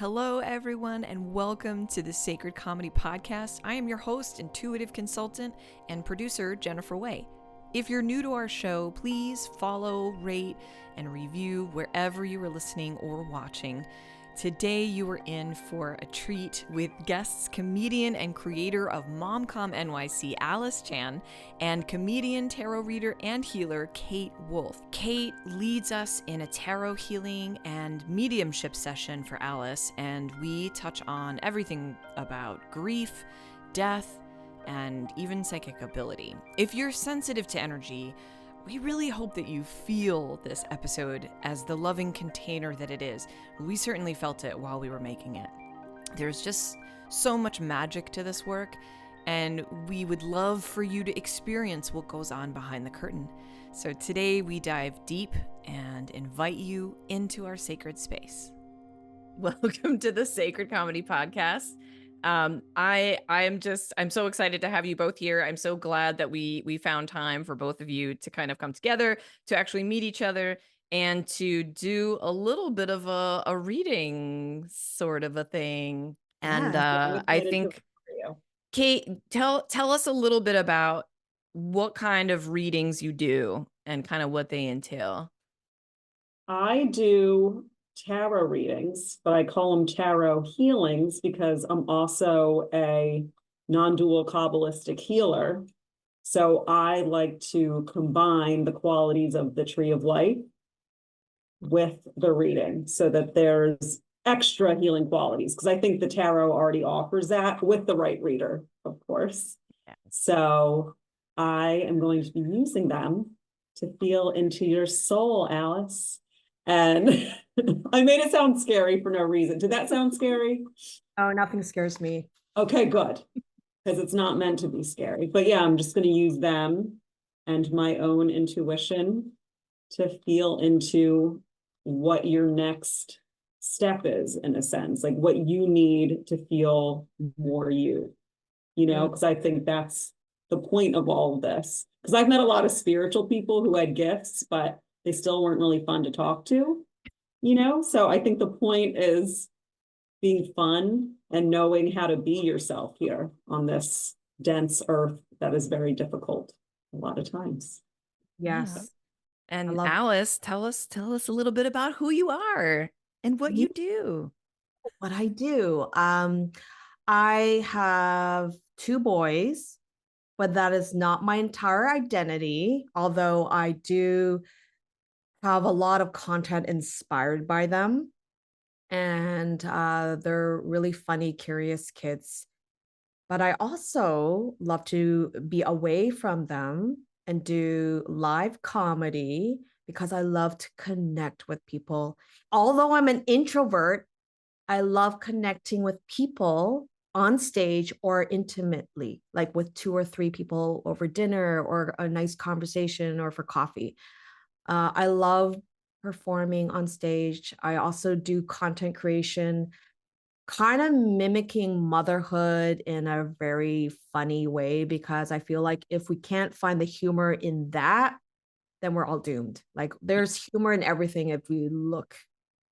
Hello, everyone, and welcome to the Sacred Comedy Podcast. I am your host, intuitive consultant, and producer, Jennifer Way. If you're new to our show, please follow, rate, and review wherever you are listening or watching. Today, you are in for a treat with guests comedian and creator of MOMCOMNYC Alyce Chan and comedian, tarot reader, and healer Kate Wolff. Kate leads us in a tarot healing and mediumship session for Alyce, and we touch on everything about grief, death, and even psychic ability. If you're sensitive to energy, we really hope that you feel this episode as the loving container that it is. We certainly felt it while we were making it. There's just so much magic to this work, and we would love for you to experience what goes on behind the curtain. So today we dive deep and invite you into our sacred space. Welcome to the Sacred Comedy Podcast. I'm so excited to have you both here. I'm so glad that we found time for both of you to kind of come together, to actually meet each other, and to do a little bit of a reading sort of a thing. And I think, Kate, tell us a little bit about what kind of readings you do and kind of what they entail. I do tarot readings, but I call them tarot healings because I'm also a non-dual Kabbalistic healer. So I like to combine the qualities of the tree of life with the reading so that there's extra healing qualities, because I think the tarot already offers that with the right reader, of course. Yeah. So I am going to be using them to feel into your soul, Alyce. And I made it sound scary for no reason. Did that sound scary? Oh, nothing scares me. Okay, good. Because it's not meant to be scary. But yeah, I'm just going to use them and my own intuition to feel into what your next step is, in a sense, like what you need to feel more you, because I think that's the point of all of this. Because I've met a lot of spiritual people who had gifts, but they still weren't really fun to talk to, So I think the point is being fun and knowing how to be yourself here on this dense earth that is very difficult a lot of times. Yes. Yeah. And Alyce, tell us a little bit about who you are and what you do. What I do. I have 2 boys, but that is not my entire identity, although I do have a lot of content inspired by them. And they're really funny, curious kids. But I also love to be away from them and do live comedy because I love to connect with people. Although I'm an introvert, I love connecting with people on stage or intimately, like with 2 or 3 people over dinner or a nice conversation or for coffee. I love performing on stage. I also do content creation, kind of mimicking motherhood in a very funny way, because I feel like if we can't find the humor in that, then we're all doomed. Like there's humor in everything if we look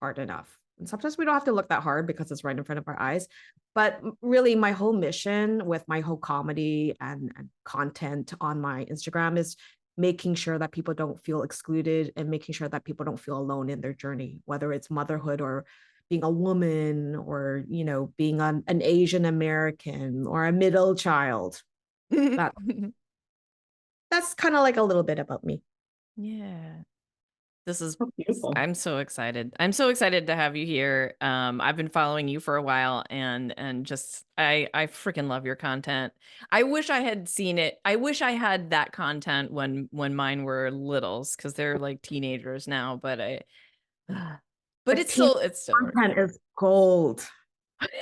hard enough. And sometimes we don't have to look that hard because it's right in front of our eyes. But really, my whole mission with my whole comedy and content on my Instagram is making sure that people don't feel excluded and making sure that people don't feel alone in their journey, whether it's motherhood or being a woman or, being an Asian American or a middle child. That's kind of like a little bit about me. Yeah. This is beautiful. I'm so excited. I'm so excited to have you here. I've been following you for a while and just I freaking love your content. I wish I had seen it. I wish I had that content when mine were littles, because they're like teenagers now, but it's still content is gold.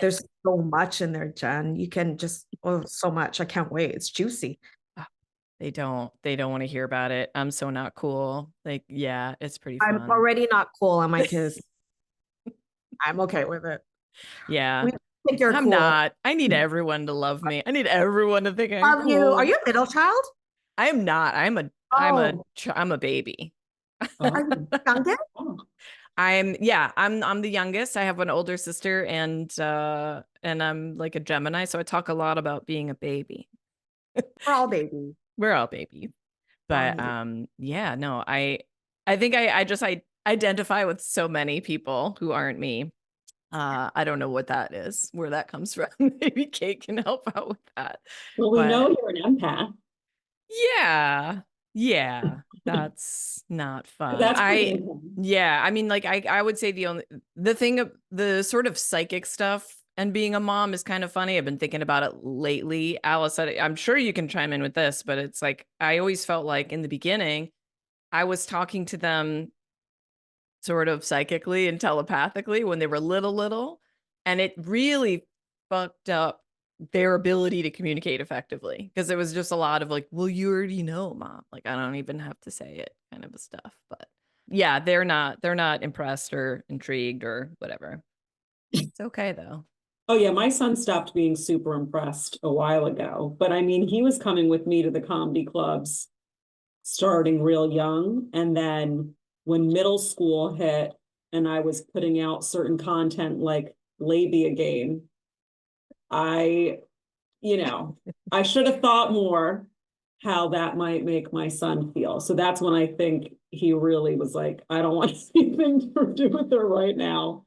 There's so much in there, Jen. You can just so much. I can't wait. It's juicy. They don't want to hear about it. I'm so not cool. Like, yeah, it's pretty fun. I'm already not cool on my kids. I'm okay with it. Yeah. We think you're I'm cool. not. I need everyone to love me. I need everyone to think I'm cool. You. Are you a middle child? I am not. I'm a baby. Are you youngest? I'm the youngest. I have an older sister, and I'm like a Gemini, so I talk a lot about being a baby. We're all babies. We're all babies. But Right. yeah, no, I think I identify with so many people who aren't me. I don't know what that is, where that comes from. Maybe Kate can help out with that. Well, we know But you're an empath. yeah, yeah, that's not fun. That's pretty intense. Yeah, I mean, like I would say the sort of psychic stuff and being a mom is kind of funny. I've been thinking about it lately. Alice, I'm sure you can chime in with this, but it's like I always felt like in the beginning I was talking to them sort of psychically and telepathically when they were little, and it really fucked up their ability to communicate effectively because it was just a lot of like, well, you already know, mom, like I don't even have to say it kind of a stuff. But yeah, they're not impressed or intrigued or whatever. It's okay though. Oh yeah, my son stopped being super impressed a while ago, but I mean, he was coming with me to the comedy clubs starting real young. And then when middle school hit and I was putting out certain content like labia game, I, I should have thought more how that might make my son feel. So that's when I think he really was like, I don't want anything to do with her right now.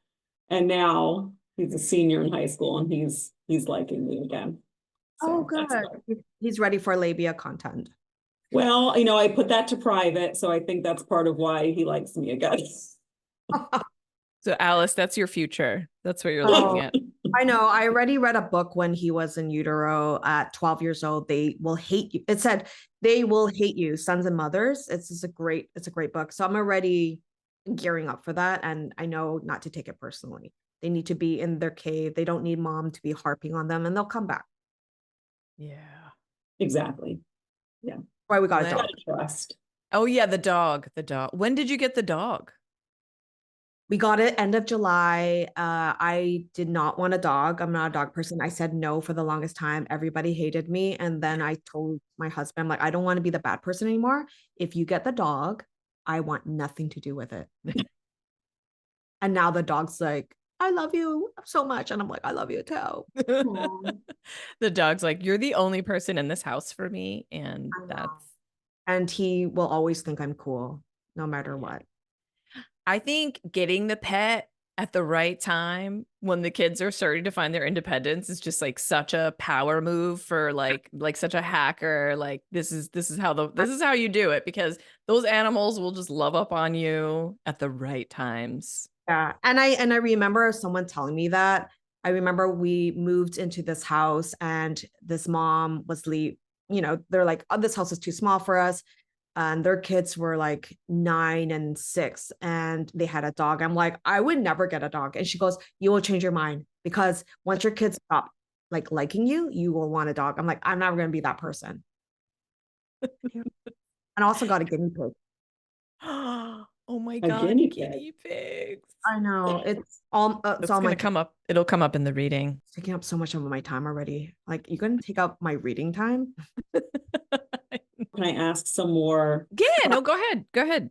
And now he's a senior in high school and he's liking me again. Oh, So that's good. good. He's ready for labia content. Well, I put that to private, so I think that's part of why he likes me again. So Alice, that's your future. That's what you're looking Oh, at. I know. I already read a book when he was in utero at 12 years old. They will hate you. It said they will hate you, sons and mothers. It's a great book. So I'm already gearing up for that. And I know not to take it personally. They need to be in their cave. They don't need mom to be harping on them and they'll come back. Yeah. Exactly. Yeah. Why we got a When- dog. Gotta trust. Oh yeah, the dog. When did you get the dog? We got it end of July. I did not want a dog. I'm not a dog person. I said no for the longest time. Everybody hated me. And then I told my husband, like, I don't want to be the bad person anymore. If you get the dog, I want nothing to do with it. And now the dog's like, I love you so much. And I'm like, I love you too. The dog's like, you're the only person in this house for me. And I know. that's, And he will always think I'm cool, no matter what. I think getting the pet at the right time when the kids are starting to find their independence is just like such a power move for like such a hacker. Like this is how you do it because those animals will just love up on you at the right times. Yeah. And I remember someone telling me that. I remember we moved into this house and this mom was they're like, oh, this house is too small for us. And their kids were like 9 and 6 and they had a dog. I'm like, I would never get a dog. And she goes, you will change your mind because once your kids stop like liking you, you will want a dog. I'm like, I'm never going to be that person. And I also got a guinea pig. Oh my A God, guinea pig. guinea pigs. I know it's all Gonna come up. It'll come up in the reading. It's taking up so much of my time already. Like, you're going to take up my reading time? Can I ask some more? Yeah, no, go ahead. Go ahead.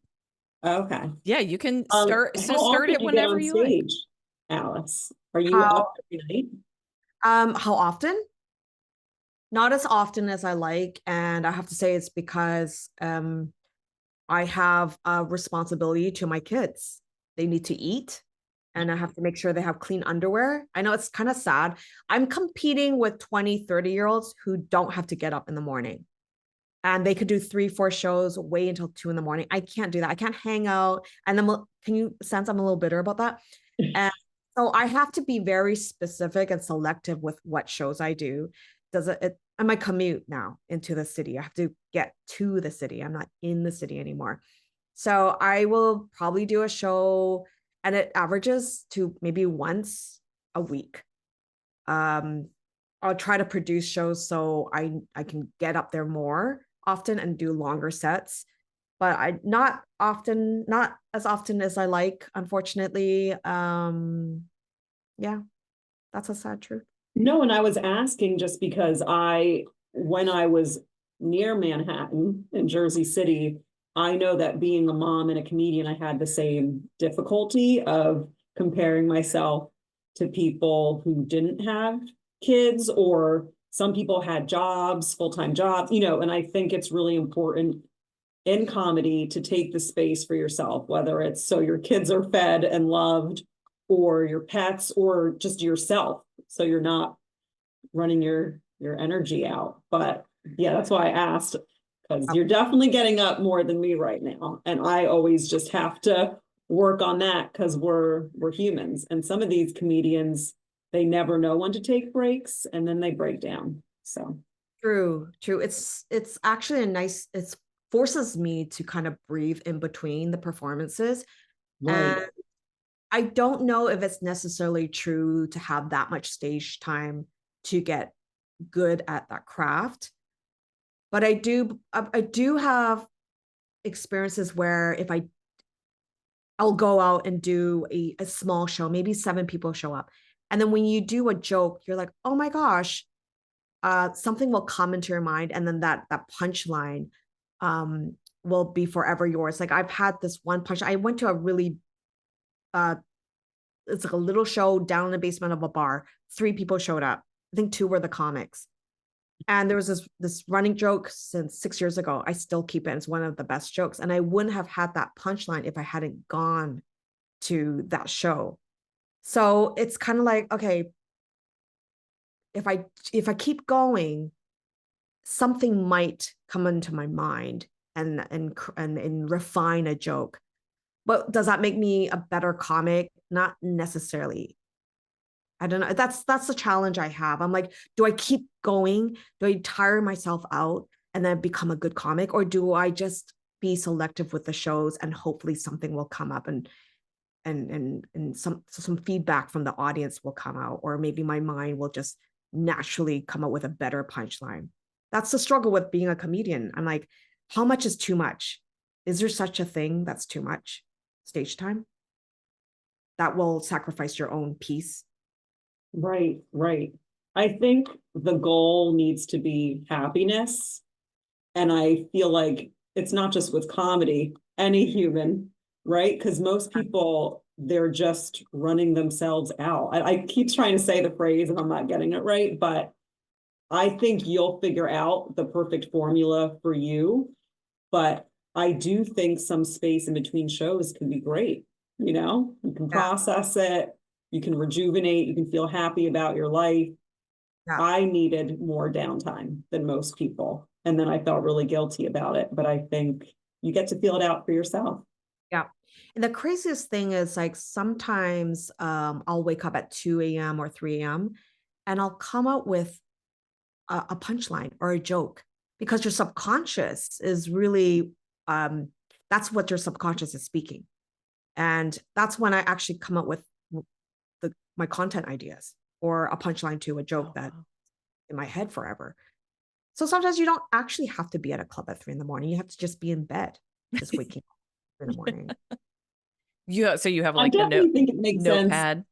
Okay. Yeah, you can How start. So start often it do you get whenever on you like. stage, Alice? Are you up every night? How often? Not as often as I like, and I have to say it's because I have a responsibility to my kids. They need to eat, and I have to make sure they have clean underwear. I know it's kind of sad. I'm competing with 20, 30-year-olds who don't have to get up in the morning. And they could do 3, 4 shows, wait until 2 in the morning. I can't do that. I can't hang out. And then can you sense I'm a little bitter about that? And so I have to be very specific and selective with what shows I do. And my commute now into the city, I have to get to the city. I'm not in the city anymore. So I will probably do a show and it averages to maybe once a week. I'll try to produce shows so I can get up there more often and do longer sets, but not as often as I like, unfortunately. Yeah, that's a sad truth. No, and I was asking just because when I was near Manhattan in Jersey City, I know that being a mom and a comedian, I had the same difficulty of comparing myself to people who didn't have kids, or some people had jobs, full-time jobs, and I think it's really important in comedy to take the space for yourself, whether it's so your kids are fed and loved, or your pets, or just yourself, so you're not running your energy out. But yeah, that's why I asked, because you're definitely getting up more than me right now, and I always just have to work on that because we're humans, and some of these comedians, they never know when to take breaks and then they break down. So True. It's actually a nice, it's forces me to kind of breathe in between the performances. right. And I don't know if it's necessarily true to have that much stage time to get good at that craft. But I do have experiences where if I'll go out and do a small show, maybe 7 people show up. And then when you do a joke, you're like, oh my gosh, something will come into your mind, and then that punchline will be forever yours. Like I've had this one punch. I went to a really it's like a little show down in the basement of a bar. 3 people showed up. I think 2 were the comics. And there was this running joke since 6 years ago. I still keep it. It's one of the best jokes. And I wouldn't have had that punchline if I hadn't gone to that show. So it's kind of like, okay, if I keep going, something might come into my mind and refine a joke. But does that make me a better comic? Not necessarily. I don't know. That's the challenge I have. I'm like, do I keep going? Do I tire myself out and then become a good comic? Or do I just be selective with the shows and hopefully something will come up and some feedback from the audience will come out, or maybe my mind will just naturally come up with a better punchline. That's the struggle with being a comedian. I'm like, how much is too much? Is there such a thing that's too much stage time that will sacrifice your own peace? Right, right. I think the goal needs to be happiness. And I feel like it's not just with comedy, any human, right? Because most people, they're just running themselves out. I keep trying to say the phrase and I'm not getting it right, but I think you'll figure out the perfect formula for you. But I do think some space in between shows can be great. You can Yeah, process it, you can rejuvenate, you can feel happy about your life. yeah. I needed more downtime than most people. And then I felt really guilty about it. But I think you get to feel it out for yourself. Yeah. And the craziest thing is like sometimes I'll wake up at 2 a.m. or 3 a.m. and I'll come up with a punchline or a joke because your subconscious is really that's what your subconscious is speaking. And that's when I actually come up with my content ideas or a punchline to a joke that in my head forever. So sometimes you don't actually have to be at a club at 3 in the morning. You have to just be in bed, just waking up in the morning. So you have I like a definitely think it makes sense. notepad.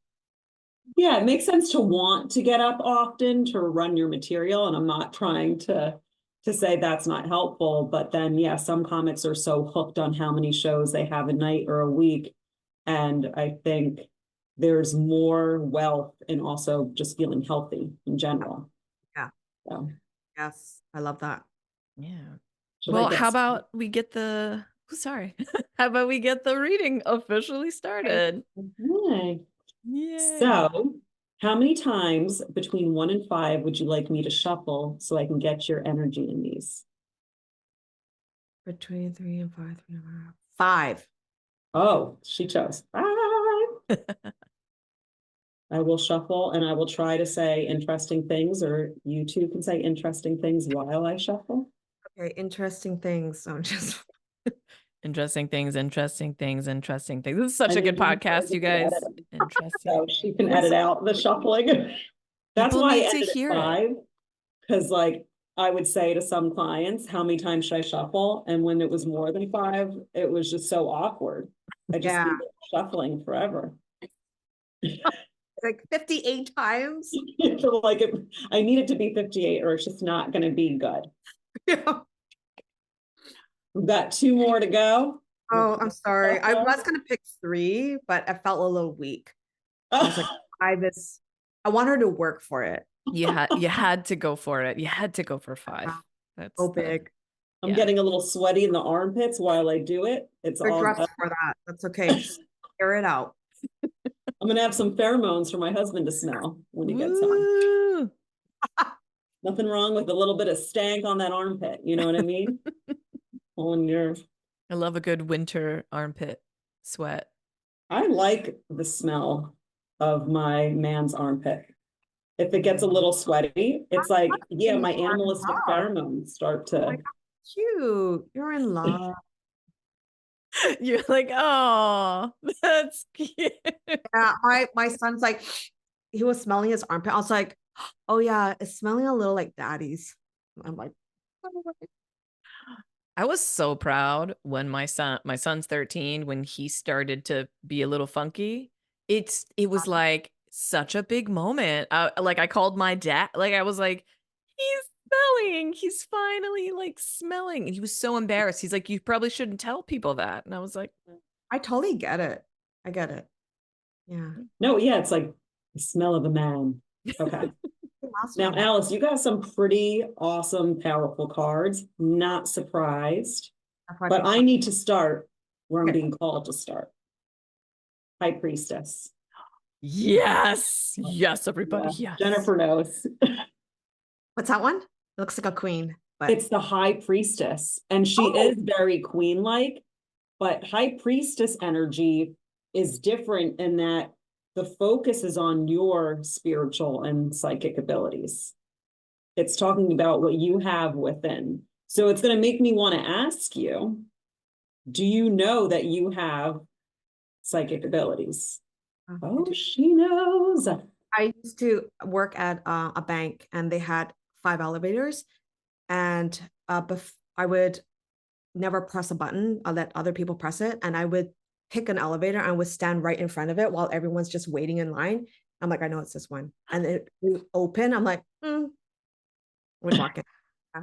Yeah, it makes sense to want to get up often to run your material. And I'm not trying to say that's not helpful. But then, yeah, some comics are so hooked on how many shows they have a night or a week. And I think there's more wealth in also just feeling healthy in general. Yeah. So Yes. I love that. Yeah. should I Well, get how about we get the sorry. How about we get the reading officially started? Okay. Yeah. So, how many times between 1 and 5 would you like me to shuffle so I can get your energy in these? Between 3 and 5, 3.5. 5. Oh, she chose 5. I will shuffle and I will try to say interesting things, or you two can say interesting things while I shuffle. Okay, interesting things. So I'm just Interesting things, interesting things, interesting things. This is such And a good then podcast, you guys. Interesting so she can things. edit out the shuffling. That's People why I need to ended at hear it. 5. Because like I would say to some clients, how many times should I shuffle? And when it was more than 5, it was just so awkward. I just yeah, keep shuffling forever. like 58 times. Like I need it to be 58 or it's just not going to be good. Yeah. We've got 2 more to go. Oh, I'm sorry. I So was far. gonna pick 3, but I felt a little weak. I was like, Oh, 5 is. I want her to work for it. You had to go for it. You had to go for 5. Wow, That's so the big. I'm yeah. getting a little sweaty in the armpits while I do it. It's We're all dressed good. for that. That's okay. Just air it out. I'm gonna have some pheromones for my husband to smell when he gets home. Woo! Nothing wrong with a little bit of stank on that armpit. You know what I mean? On your, I love a good winter armpit sweat. I like the smell of my man's armpit. If it gets a little sweaty, it's like, yeah, You my are in animalistic love. pheromones start Oh my to. God, cute. You're in love. You're like, oh, that's cute. Yeah, my son's like, he was smelling his armpit. I was like, oh yeah, it's smelling a little like daddy's. I'm like, oh, I was so proud when my son's 13, when he started to be a little funky. It was like such a big moment. Like I called my dad, like I was like, he's smelling. He's finally like smelling. And he was so embarrassed. He's like, you probably shouldn't tell people that. And I was like, I totally get it. I get it. Yeah. No, yeah, it's like the smell of a man. Okay. Last Now, one. Alice, you got some pretty awesome, powerful cards. Not surprised, That's why I but picked I need to start where I'm Okay. being called to start. High Priestess. yes, yes, everybody, Yeah, yes. Jennifer knows. What's that one? It looks like a queen, but It's the High Priestess, and she oh, is very queen-like, but High Priestess energy is different in that the focus is on your spiritual and psychic abilities. It's talking about what you have within. So it's going to make me want to ask you, do you know that you have psychic abilities? I Oh, do. she knows. I used to work at a bank and they had 5 elevators, and I would never press a button. I let other people press it, and I would pick an elevator and would stand right in front of it while everyone's just waiting in line. I'm like, I know it's this one, and it would open. I'm like, would walk in. Yeah.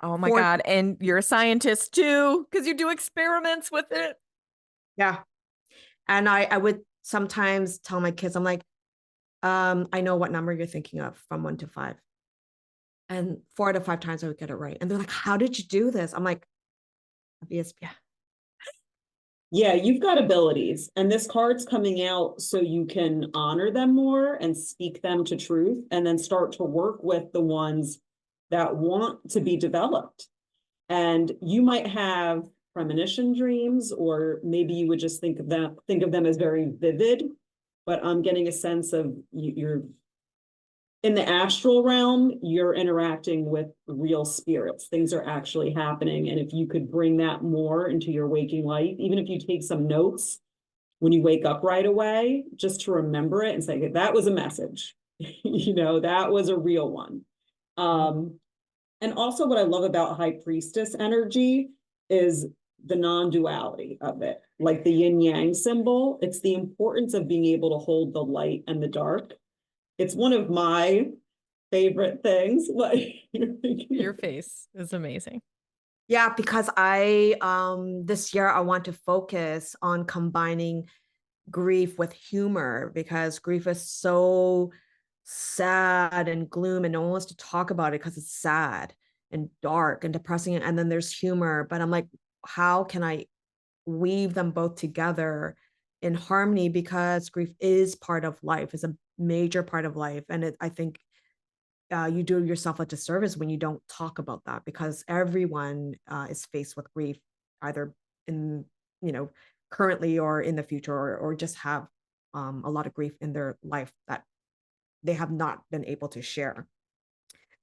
Oh my Four, God. And you're a scientist too, because you do experiments with it. yeah. And I would sometimes tell my kids, I'm like, I know what number you're thinking of from 1 to 5. And 4 out of 5 times I would get it right. And they're like, how did you do this? I'm like, BSP. Yeah, you've got abilities, and this card's coming out so you can honor them more and speak them to truth, and then start to work with the ones that want to be developed. And you might have premonition dreams, or maybe you would just think of them as very vivid. But I'm getting a sense of you're in the astral realm, you're interacting with real spirits. Things are actually happening. And if you could bring that more into your waking life, even if you take some notes when you wake up right away, just to remember it and say, that was a message, that was a real one. And also what I love about High Priestess energy is the non-duality of it, like the yin yang symbol. It's the importance of being able to hold the light and the dark. It's one of my favorite things. Like Your face is amazing. Yeah, because I this year I want to focus on combining grief with humor, because grief is so sad and gloom and no one wants to talk about it because it's sad and dark and depressing, and then there's humor, but I'm like, how can I weave them both together in harmony, because grief is part of life, is a major part of life, and I think you do yourself a disservice when you don't talk about that, because everyone is faced with grief, either in, you know, currently or in the future, or just have a lot of grief in their life that they have not been able to share.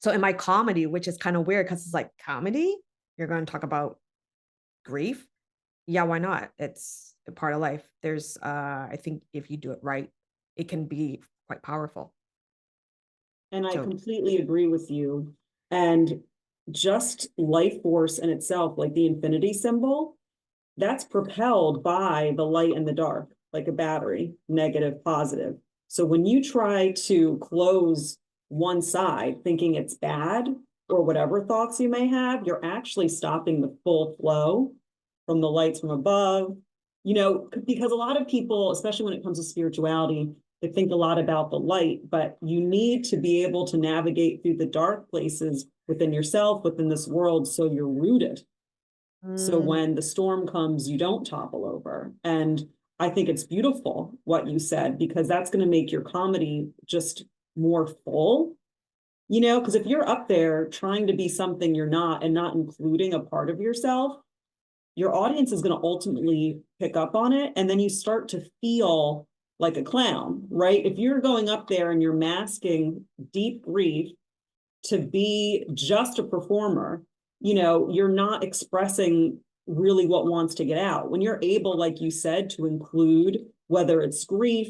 So in my comedy, which is kind of weird because it's like, comedy, you're going to talk about grief? Yeah, why not? It's a part of life. There's I think if you do it right, it can be quite powerful. And I So completely agree with you. And just life force in itself, like the infinity symbol, that's propelled by the light and the dark, like a battery, negative, positive. So when you try to close one side thinking it's bad, or whatever thoughts you may have, you're actually stopping the full flow from the lights from above, because a lot of people, especially when it comes to spirituality, they think a lot about the light, but you need to be able to navigate through the dark places within yourself, within this world, so you're rooted. So when the storm comes, you don't topple over. And I think it's beautiful what you said, because that's going to make your comedy just more full, because if you're up there trying to be something you're not and not including a part of yourself, your audience is going to ultimately pick up on it. And then you start to feel like a clown, right? If you're going up there and you're masking deep grief to be just a performer, you're not expressing really what wants to get out. When you're able, like you said, to include, whether it's grief,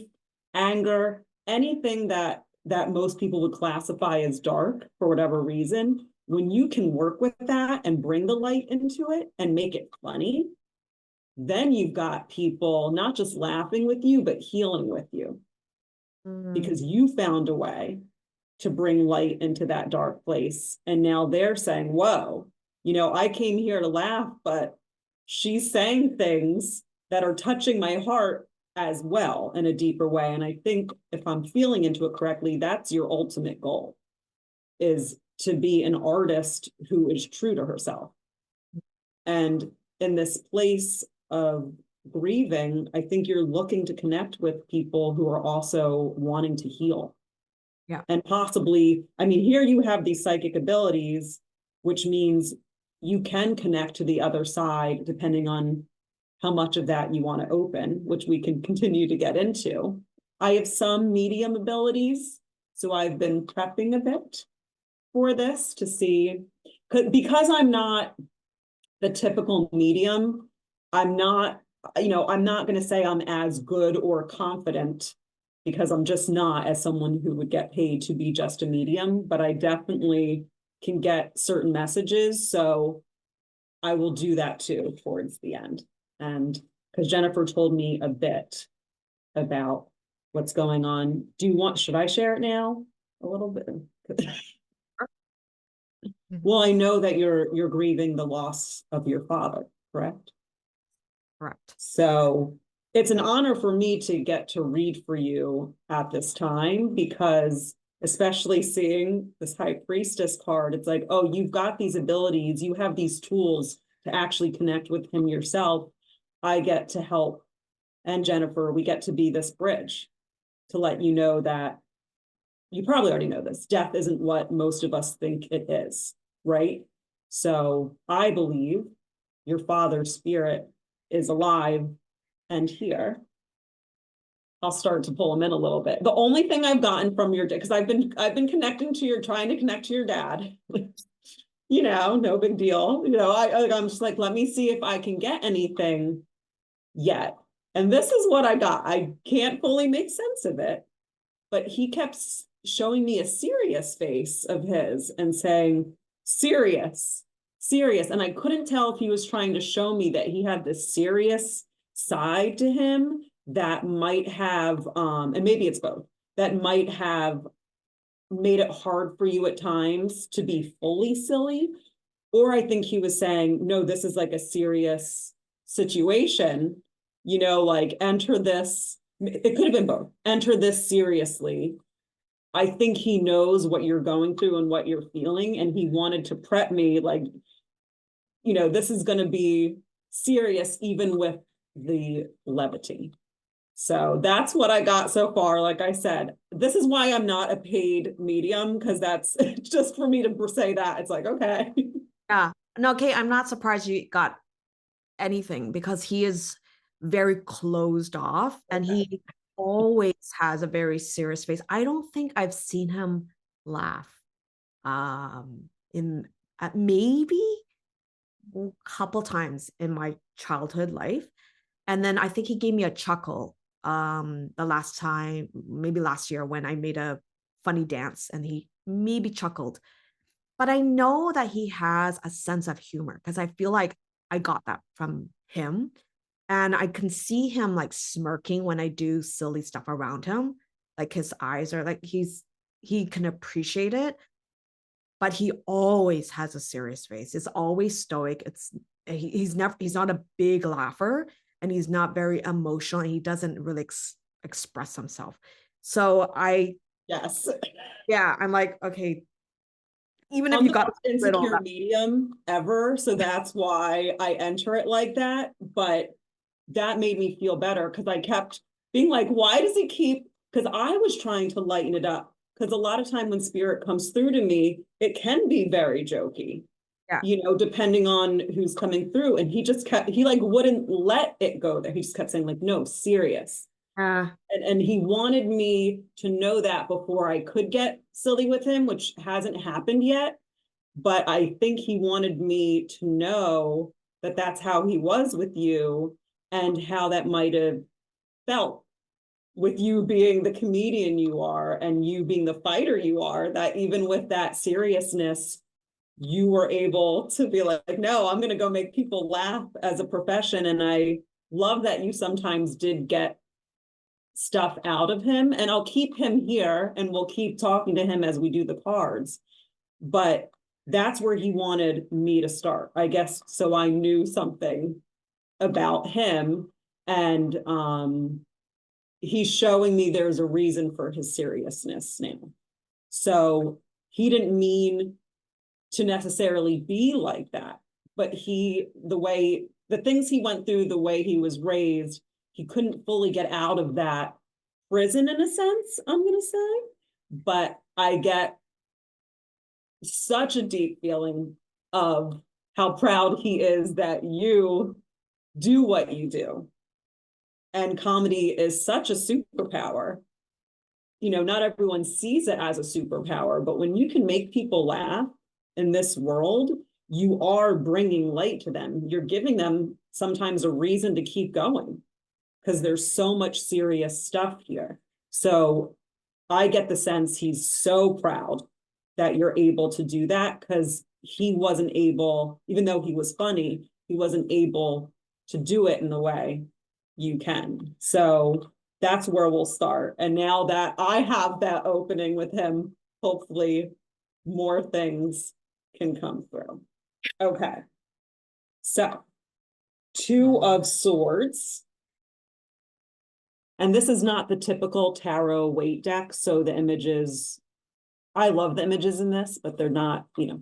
anger, anything that most people would classify as dark for whatever reason, when you can work with that and bring the light into it and make it funny, then you've got people not just laughing with you, but healing with you, because you found a way to bring light into that dark place. And now they're saying, whoa, I came here to laugh, but she's saying things that are touching my heart as well in a deeper way. And I think if I'm feeling into it correctly, that's your ultimate goal, is to be an artist who is true to herself. And in this place of grieving, I think you're looking to connect with people who are also wanting to heal. Yeah. And possibly, here you have these psychic abilities, which means you can connect to the other side depending on how much of that you want to open, which we can continue to get into. I have some medium abilities, so I've been prepping a bit for this to see, because I'm not the typical medium, I'm not going to say I'm as good or confident, because I'm just not, as someone who would get paid to be just a medium, but I definitely can get certain messages. So I will do that too towards the end. And because Jennifer told me a bit about what's going on. Should I share it now? A little bit. Well, I know that you're grieving the loss of your father, correct? Correct. So it's an honor for me to get to read for you at this time, because especially seeing this High Priestess card, it's like, oh, you've got these abilities, you have these tools to actually connect with him yourself. I get to help, and Jennifer, we get to be this bridge to let you know that you probably already know this. Death isn't what most of us think it is, right? So I believe your father's spirit is alive and here. I'll start to pull them in a little bit. The only thing I've gotten from your, because I've been trying to connect to your dad. No big deal. I'm just like, let me see if I can get anything yet. And this is what I got. I can't fully make sense of it, but he kept showing me a serious face of his and saying, serious. And I couldn't tell if he was trying to show me that he had this serious side to him that might have, and maybe it's both, that might have made it hard for you at times to be fully silly. Or I think he was saying, no, this is like a serious situation, like enter this. It could have been both. Enter this seriously. I think he knows what you're going through and what you're feeling. And he wanted to prep me like, this is going to be serious, even with the levity. So that's what I got so far. Like I said, this is why I'm not a paid medium, because that's just for me to say that. It's like, okay. Yeah. No, Kate, I'm not surprised you got anything, because he is very closed off and he always has a very serious face. I don't think I've seen him laugh in maybe a couple times in my childhood life. And then I think he gave me a chuckle the last time, maybe last year, when I made a funny dance and he maybe chuckled. But I know that he has a sense of humor, because I feel like I got that from him. And I can see him like smirking when I do silly stuff around him. Like his eyes are like, he can appreciate it. but he always has a serious face. It's always stoic. He's not a big laugher, and he's not very emotional, and he doesn't really express himself. So Yes. yeah, I'm like, okay, even if I'm you the got most rid of all insecure that. medium ever, so that's why I enter it like that. But that made me feel better because I kept being like, why does he keep? Because I was trying to lighten it up. Because a lot of time when spirit comes through to me, it can be very jokey, Yeah. you know, depending on who's coming through. And he like wouldn't let it go there. He just kept saying, like, no, serious. And he wanted me to know that before I could get silly with him, which hasn't happened yet. But I think he wanted me to know that that's how he was with you and how that might have felt with you being the comedian you are and you being the fighter you are, that even with that seriousness, you were able to be like, no, I'm going to go make people laugh as a profession. And I love that you sometimes did get stuff out of him, and I'll keep him here and we'll keep talking to him as we do the cards. But that's where he wanted me to start, I guess, so I knew something about him. And he's showing me there's a reason for his seriousness now. So he didn't mean to necessarily be like that, but the things he went through, the way he was raised, he couldn't fully get out of that prison in a sense, I'm going to say. But I get such a deep feeling of how proud he is that you do what you do. And comedy is such a superpower. You know, not everyone sees it as a superpower, but when you can make people laugh in this world, you are bringing light to them. You're giving them sometimes a reason to keep going because there's so much serious stuff here. So I get the sense he's so proud that you're able to do that because he wasn't able, even though he was funny, he wasn't able to do it in the way you can. So that's where we'll start. And now that I have that opening with him, hopefully more things can come through. Okay. So 2 of Swords. And this is not the typical tarot weight deck. So the images, I love the images in this, but they're not, you know,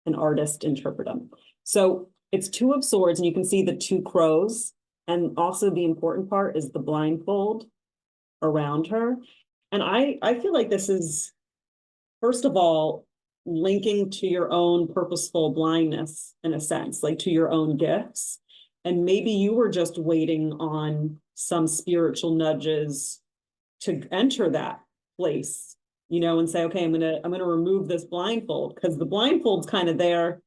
an artist interpret them. So it's 2 of Swords, and you can see the 2 crows. And also the important part is the blindfold around her. And I feel like this is, first of all, linking to your own purposeful blindness in a sense, like to your own gifts. And maybe you were just waiting on some spiritual nudges to enter that place, you know, and say, okay, I'm gonna remove this blindfold, because the blindfold's kind of there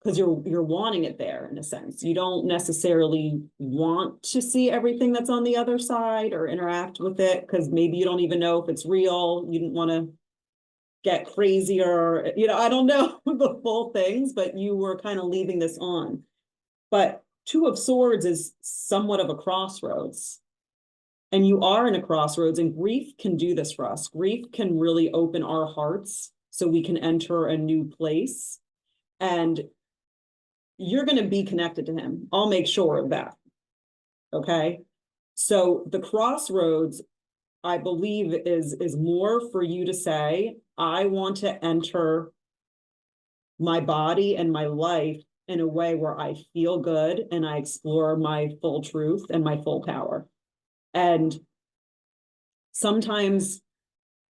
because you're wanting it there in a sense. You don't necessarily want to see everything that's on the other side or interact with it, because maybe you don't even know if it's real. You didn't want to get crazier, you know, I don't know the full things, but you were kind of leaving this on. But 2 of Swords is somewhat of a crossroads. And you are in a crossroads, and grief can do this for us. Grief can really open our hearts so we can enter a new place. And you're going to be connected to him. I'll make sure of that. Okay. So the crossroads, I believe, is more for you to say, I want to enter my body and my life in a way where I feel good and I explore my full truth and my full power. And sometimes,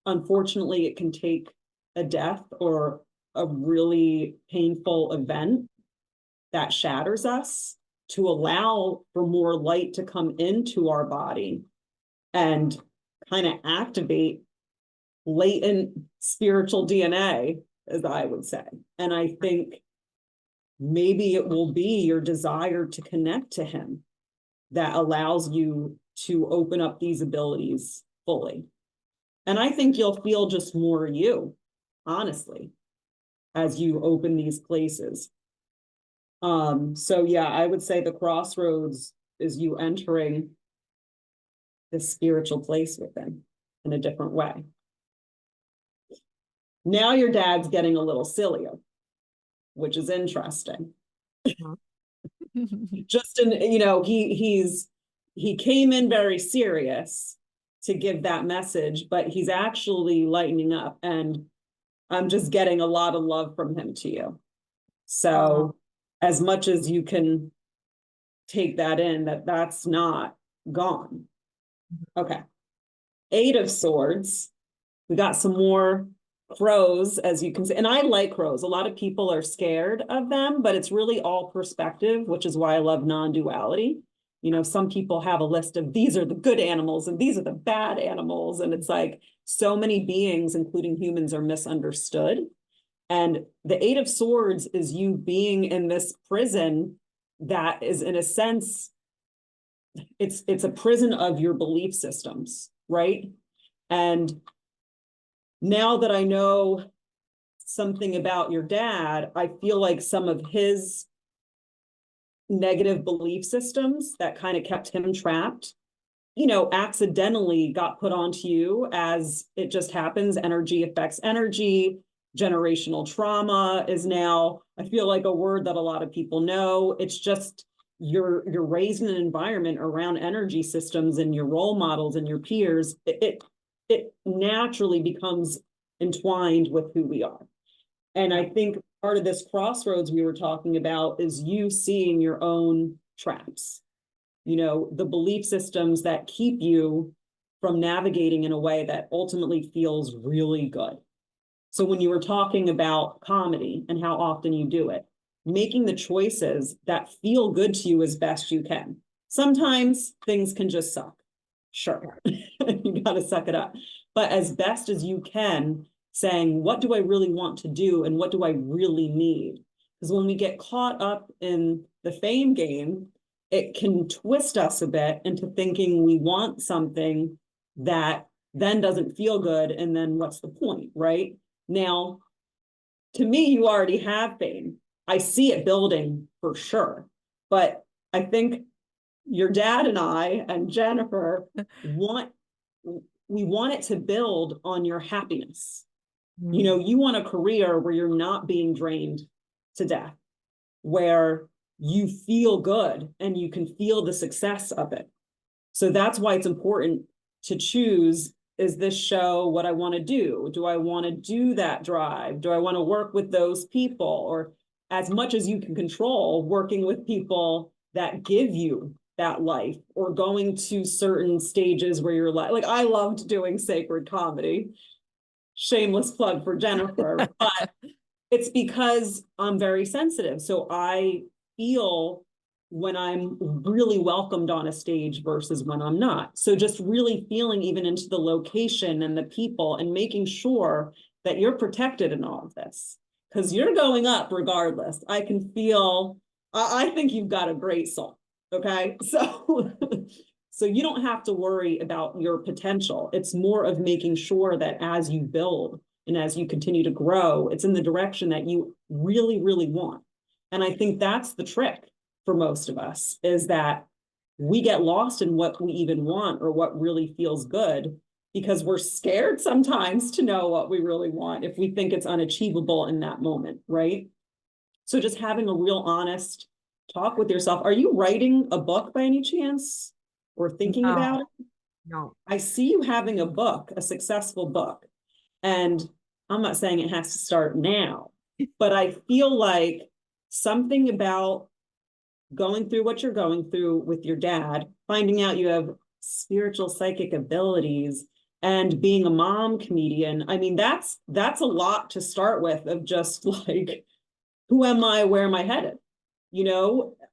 unfortunately, it can take a death or a really painful event that shatters us to allow for more light to come into our body and kind of activate latent spiritual DNA, as I would say. And I think maybe it will be your desire to connect to him that allows you to open up these abilities fully. And I think you'll feel just more you, honestly, as you open these places. So yeah, I would say the crossroads is you entering this spiritual place with them in a different way. Now your dad's getting a little sillier, which is interesting. Just in, he came in very serious to give that message, but he's actually lightening up, and I'm just getting a lot of love from him to you. So as much as you can take that in, that's not gone. Okay. 8 of Swords. We got some more crows, as you can see. And I like crows. A lot of people are scared of them, but it's really all perspective, which is why I love non-duality. Some people have a list of these are the good animals and these are the bad animals. And it's like so many beings, including humans, are misunderstood. And the 8 of Swords is you being in this prison that is, in a sense, it's a prison of your belief systems, right? And now that I know something about your dad, I feel like some of his negative belief systems that kind of kept him trapped, accidentally got put onto you, as it just happens. Energy affects energy. Generational trauma is now, I feel like, a word that a lot of people know. It's just you're raised in an environment around energy systems and your role models and your peers. It naturally becomes entwined with who we are. And I think part of this crossroads we were talking about is you seeing your own traps, the belief systems that keep you from navigating in a way that ultimately feels really good. So when you were talking about comedy and how often you do it, making the choices that feel good to you as best you can. Sometimes things can just suck. Sure, you got to suck it up. But as best as you can, saying, what do I really want to do and what do I really need? Because when we get caught up in the fame game, it can twist us a bit into thinking we want something that then doesn't feel good. And then what's the point, right? Now, to me, you already have fame. I see it building for sure. But I think your dad and I and Jennifer want it to build on your happiness. You want a career where you're not being drained to death, where you feel good and you can feel the success of it. So that's why it's important to choose, is this show what I want to do? Do I want to do that drive? Do I want to work with those people? Or as much as you can control, working with people that give you that life, or going to certain stages where you're like I loved doing sacred comedy. Shameless plug for Jennifer, but it's because I'm very sensitive. So I feel when I'm really welcomed on a stage versus when I'm not. So just really feeling even into the location and the people and making sure that you're protected in all of this, because you're going up regardless. I can feel, I think you've got a great soul. Okay. So you don't have to worry about your potential. It's more of making sure that as you build and as you continue to grow, it's in the direction that you really, really want. And I think that's the trick for most of us, is that we get lost in what we even want or what really feels good, because we're scared sometimes to know what we really want if we think it's unachievable in that moment, right? So just having a real honest talk with yourself. Are you writing a book by any chance, or thinking about it? No. I see you having a book, a successful book. And I'm not saying it has to start now, but I feel like something about going through what you're going through with your dad, finding out you have spiritual psychic abilities, and being a mom comedian. I mean, that's a lot to start with, of just like, who am I? Where am I headed?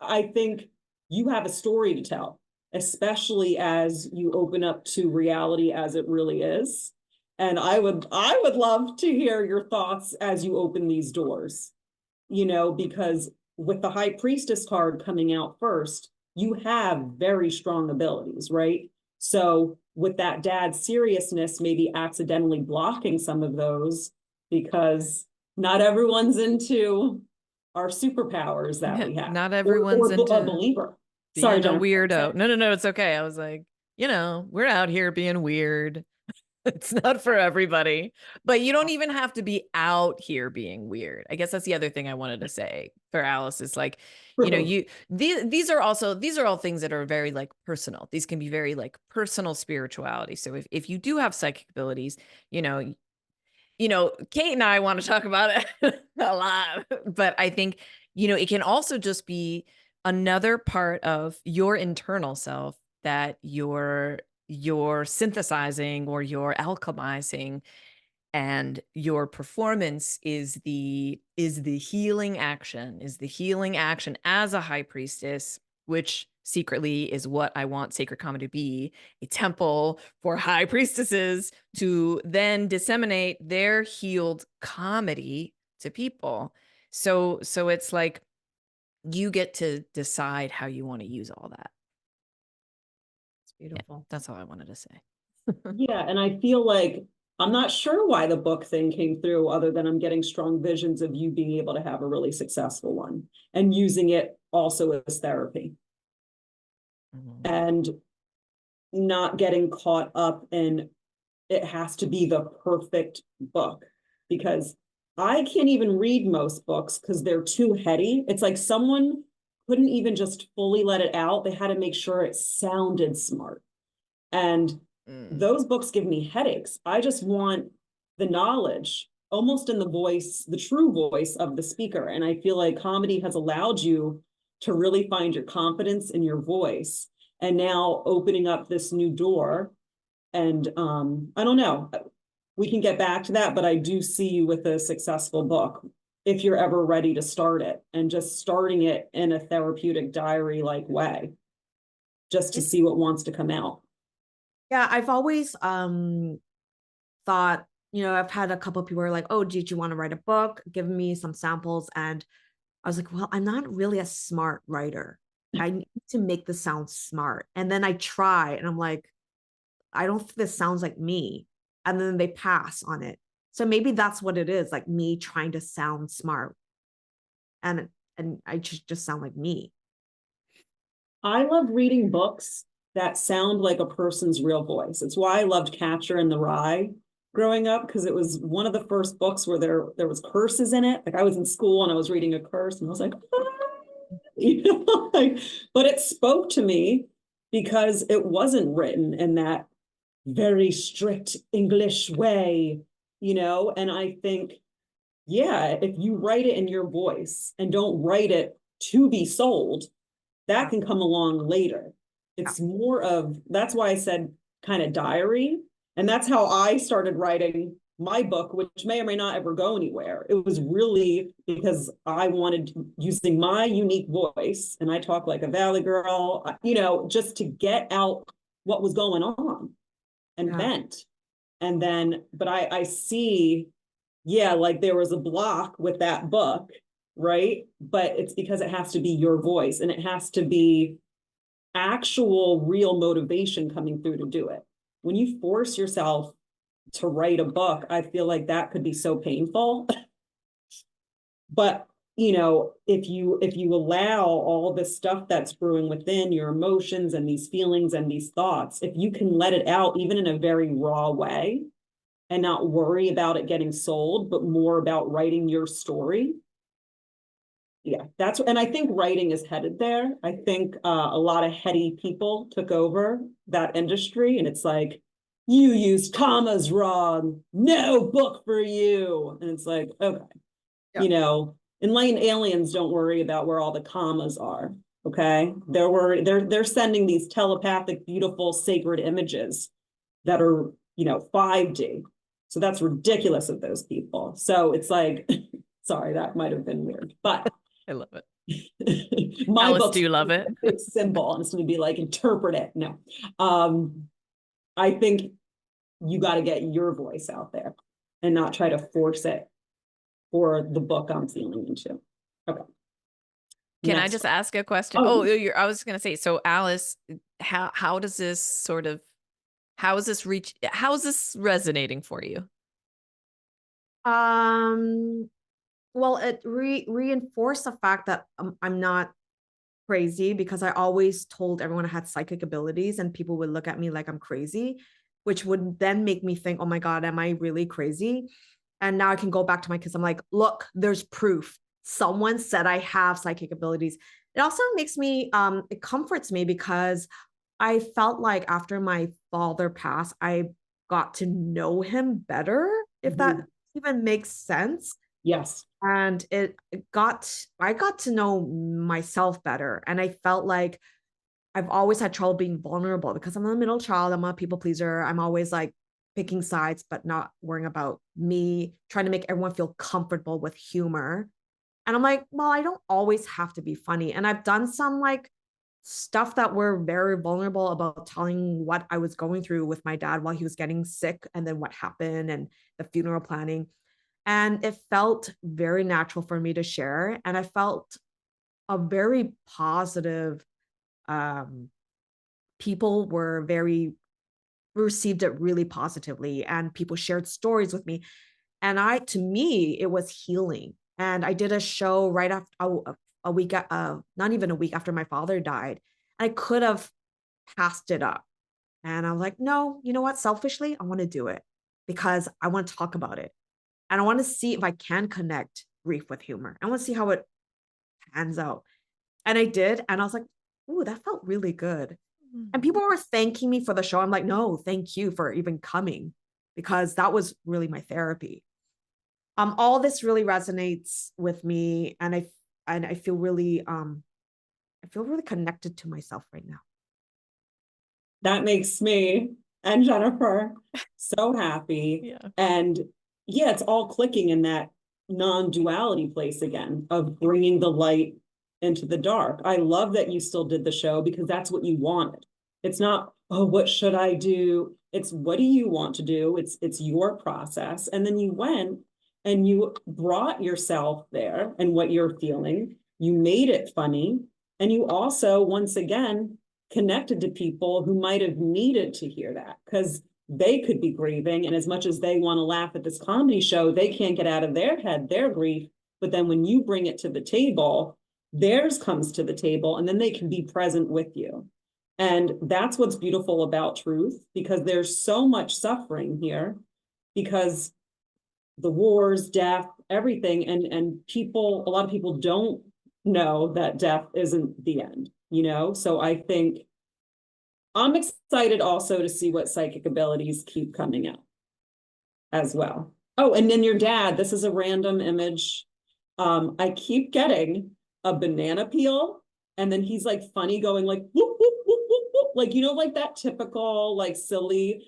I think you have a story to tell, especially as you open up to reality as it really is. And I would love to hear your thoughts as you open these doors, because with the High Priestess card coming out first, you have very strong abilities, right? So with that dad's seriousness, maybe accidentally blocking some of those, because not everyone's into our superpowers that we have. Not everyone's into a believer. Sorry, a weirdo. No, it's okay. I was like, we're out here being weird. It's not for everybody, but you don't even have to be out here being weird. I guess that's the other thing I wanted to say for Alyce is like, you know, these are all things that are very like personal. These can be very like personal spirituality. So if you do have psychic abilities, you know, Kate and I want to talk about it a lot, but I think, it can also just be another part of your internal self that you're synthesizing or you're alchemizing, and your performance is the healing action, as a high priestess, which secretly is what I want Sacred Comedy to be, a temple for high priestesses to then disseminate their healed comedy to people. So it's like you get to decide how you want to use all that. It's beautiful. Yeah, that's all I wanted to say. Yeah, and I feel like I'm not sure why the book thing came through, other than I'm getting strong visions of you being able to have a really successful one and using it also as therapy. Mhm. And not getting caught up in it has to be the perfect book, because I can't even read most books because they're too heady. It's like someone couldn't even just fully let it out. They had to make sure it sounded smart. And those books give me headaches. I just want the knowledge almost in the voice, the true voice of the speaker. And I feel like comedy has allowed you to really find your confidence in your voice. And now opening up this new door. And I don't know, we can get back to that, but I do see you with a successful book if you're ever ready to start it, and just starting it in a therapeutic diary like way, just to see what wants to come out. Yeah, I've always thought, I've had a couple of people who are like, oh, did you want to write a book? Give me some samples. And I was like, well, I'm not really a smart writer. I need to make this sound smart. And then I try and I'm like, I don't think this sounds like me. And then they pass on it. So maybe that's what it is, like me trying to sound smart. And I just sound like me. I love reading books that sound like a person's real voice. It's why I loved Catcher in the Rye growing up, because it was one of the first books where there was curses in it. Like I was in school and I was reading a curse and I was like, but it spoke to me because it wasn't written in that very strict English way, and I think, yeah, if you write it in your voice and don't write it to be sold, that can come along later. It's more of, that's why I said kind of diary. And that's how I started writing my book, which may or may not ever go anywhere. It was really because I wanted, using my unique voice, and I talk like a Valley girl, just to get out what was going on and vent. And then, but I see, yeah, like there was a block with that book, right? But it's because it has to be your voice, and it has to be actual real motivation coming through to do it. When you force yourself to write a book, I feel like that could be so painful. But if you allow all this stuff that's brewing within your emotions and these feelings and these thoughts, if you can let it out even in a very raw way and not worry about it getting sold, but more about writing your story. Yeah, and I think writing is headed there. I think a lot of heady people took over that industry, and it's like, you used commas wrong, no book for you. And it's like, okay, enlightened aliens don't worry about where all the commas are. Okay, they're sending these telepathic, beautiful, sacred images that are 5D. So that's ridiculous of those people. So it's like, sorry, that might have been weird, but I love it. My Alyce, do you love it? Big symbol, and it's going to be like, interpret it. No, I think you got to get your voice out there and not try to force it for the book I'm feeling into. Okay. Can I just ask a question? Oh, I was going to say, so Alyce, how does this how is this resonating for you? Well, it reinforced the fact that I'm not crazy, because I always told everyone I had psychic abilities and people would look at me like I'm crazy. which would then make me think, oh my God, am I really crazy? And now I can go back to my kids. I'm like, look, there's proof. Someone said I have psychic abilities. It also makes me, it comforts me because I felt like after my father passed, I got to know him better, if that even makes sense. Yes. And I got to know myself better. And I felt like I've always had trouble being vulnerable because I'm a middle child. I'm a people pleaser. I'm always like picking sides, but not worrying about me, trying to make everyone feel comfortable with humor. And I'm like, well, I don't always have to be funny. And I've done some like stuff that were very vulnerable about telling what I was going through with my dad while he was getting sick and then what happened and the funeral planning. And it felt very natural for me to share. And I felt a very positive, people were very received it really positively and people shared stories with me. And to me, it was healing. And I did a show right after a week, not even a week after my father died. I could have passed it up. And I was like, no, you know what? Selfishly, I want to do it because I want to talk about it. And I want to see if I can connect grief with humor. I want to see how it pans out. And I did. And I was like, ooh, that felt really good. And people were thanking me for the show. I'm like, no, thank you for even coming because that was really my therapy. All this really resonates with me, and I feel really connected to myself right now. That makes me and Jennifer so happy. Yeah. And yeah, it's all clicking in that non-duality place again of bringing the light into the dark. I love that you still did the show because that's what you wanted. It's not, oh, what should I do? It's what do you want to do? It's your process. And then you went and you brought yourself there and what you're feeling. You made it funny. And you also, once again, connected to people who might have needed to hear that because they could be grieving. And as much as they want to laugh at this comedy show, they can't get out of their head their grief. But then when you bring it to the table, theirs comes to the table and then they can be present with you. And that's what's beautiful about truth, because there's so much suffering here because the wars, death, everything. And people, a lot of people don't know that death isn't the end, you know? So I think I'm excited also to see what psychic abilities keep coming out as well. Oh, and then your dad, this is a random image. I keep getting a banana peel and then he's like funny going like, whoop, whoop, whoop, whoop, whoop. Like, you know, like that typical, like silly,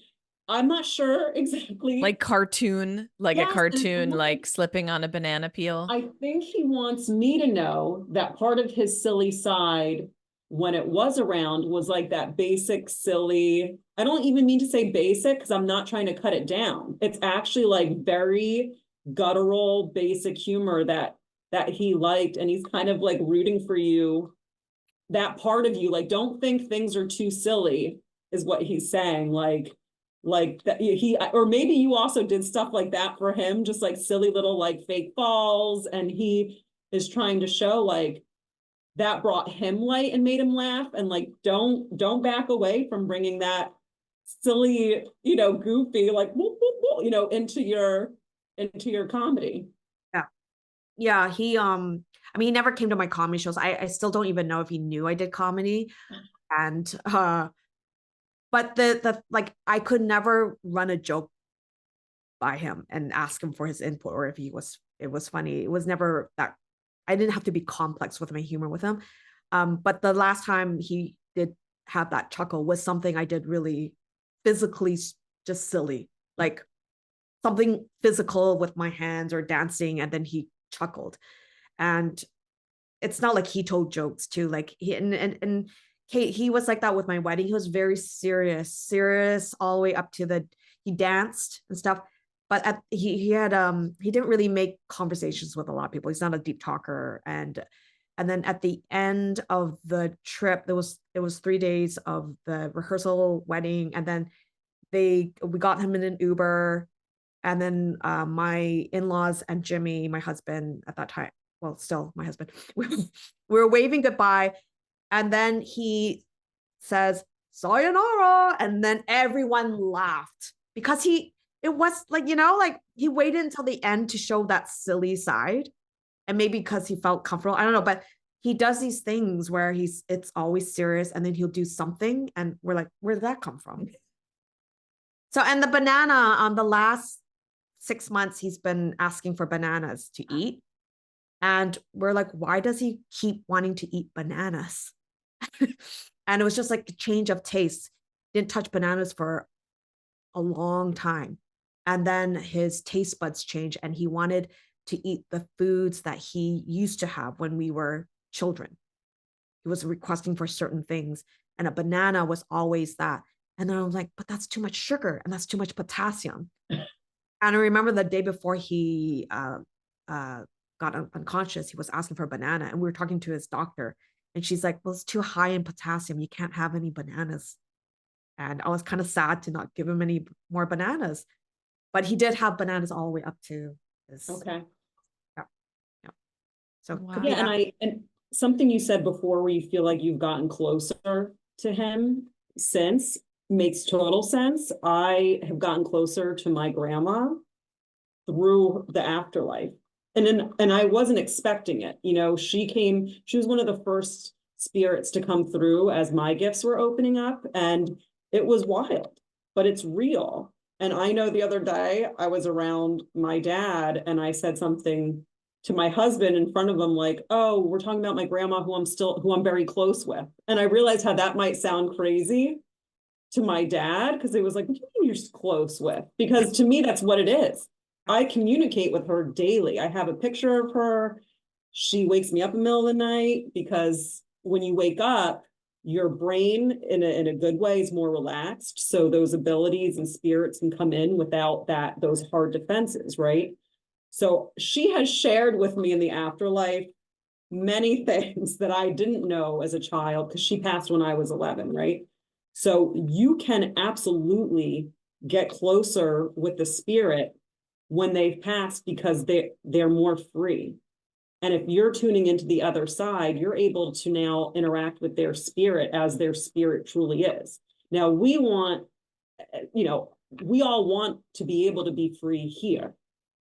I'm not sure exactly. Like cartoon, like Yes, a cartoon, like slipping on a banana peel. I think he wants me to know that part of his silly side when it was around was like that basic silly. I don't even mean to say basic because I'm not trying to cut it down. It's actually like very guttural, basic humor that he liked, and he's kind of like rooting for you. That part of you, like, don't think things are too silly, is what he's saying. Like that he, or maybe you also did stuff like that for him, just like silly little like fake balls, and he is trying to show like that brought him light and made him laugh, and like don't back away from bringing that silly, you know, goofy like whoop, whoop, whoop, you know, into your comedy. Yeah, he I mean he never came to my comedy shows. I still don't even know if he knew I did comedy. And but the like I could never run a joke by him and ask him for his input or if it was funny. It was never that. I didn't have to be complex with my humor with him. But the last time he did have that chuckle was something I did really physically just silly, like something physical with my hands or dancing, and then he chuckled. And it's not like he told jokes too. Like and Kate, he was like that with my wedding. He was very serious all the way up to he danced and stuff. But he didn't really make conversations with a lot of people. He's not a deep talker. And then at the end of the trip, it was 3 days of the rehearsal wedding, and then we got him in an Uber, and then my in-laws and Jimmy, my husband at that time, well, still my husband, we were waving goodbye. And then he says, sayonara. And then everyone laughed because it was like, like he waited until the end to show that silly side. And maybe because he felt comfortable, I don't know, but he does these things where it's always serious, and then he'll do something and we're like, where did that come from? So, and the banana, on the last 6 months, he's been asking for bananas to eat. And we're like, why does he keep wanting to eat bananas? And it was just like a change of taste. Didn't touch bananas for a long time. And then his taste buds changed and he wanted to eat the foods that he used to have when we were children. He was requesting for certain things, and a banana was always that. And then I was like, but that's too much sugar and that's too much potassium. And I remember the day before he got unconscious, he was asking for a banana, and we were talking to his doctor, and she's like, well, it's too high in potassium. You can't have any bananas. And I was kind of sad to not give him any more bananas, but he did have bananas all the way up to his. Okay. Yeah. Yeah. So Wow. could be Yeah, that. and something you said before where you feel like you've gotten closer to him since makes total sense. I have gotten closer to my grandma through the afterlife. And I wasn't expecting it. She was one of the first spirits to come through as my gifts were opening up, and it was wild, but it's real. And I know the other day I was around my dad and I said something to my husband in front of him, like, oh, we're talking about my grandma who I'm very close with. And I realized how that might sound crazy to my dad, because it was like, what do you mean you're close with? Because to me, that's what it is. I communicate with her daily. I have a picture of her. She wakes me up in the middle of the night, because when you wake up, your brain in a good way is more relaxed. So those abilities and spirits can come in without those hard defenses, right? So she has shared with me in the afterlife many things that I didn't know as a child, because she passed when I was 11, right? So you can absolutely get closer with the spirit when they've passed, because they're more free. And if you're tuning into the other side, you're able to now interact with their spirit as their spirit truly is. Now, we all want to be able to be free here,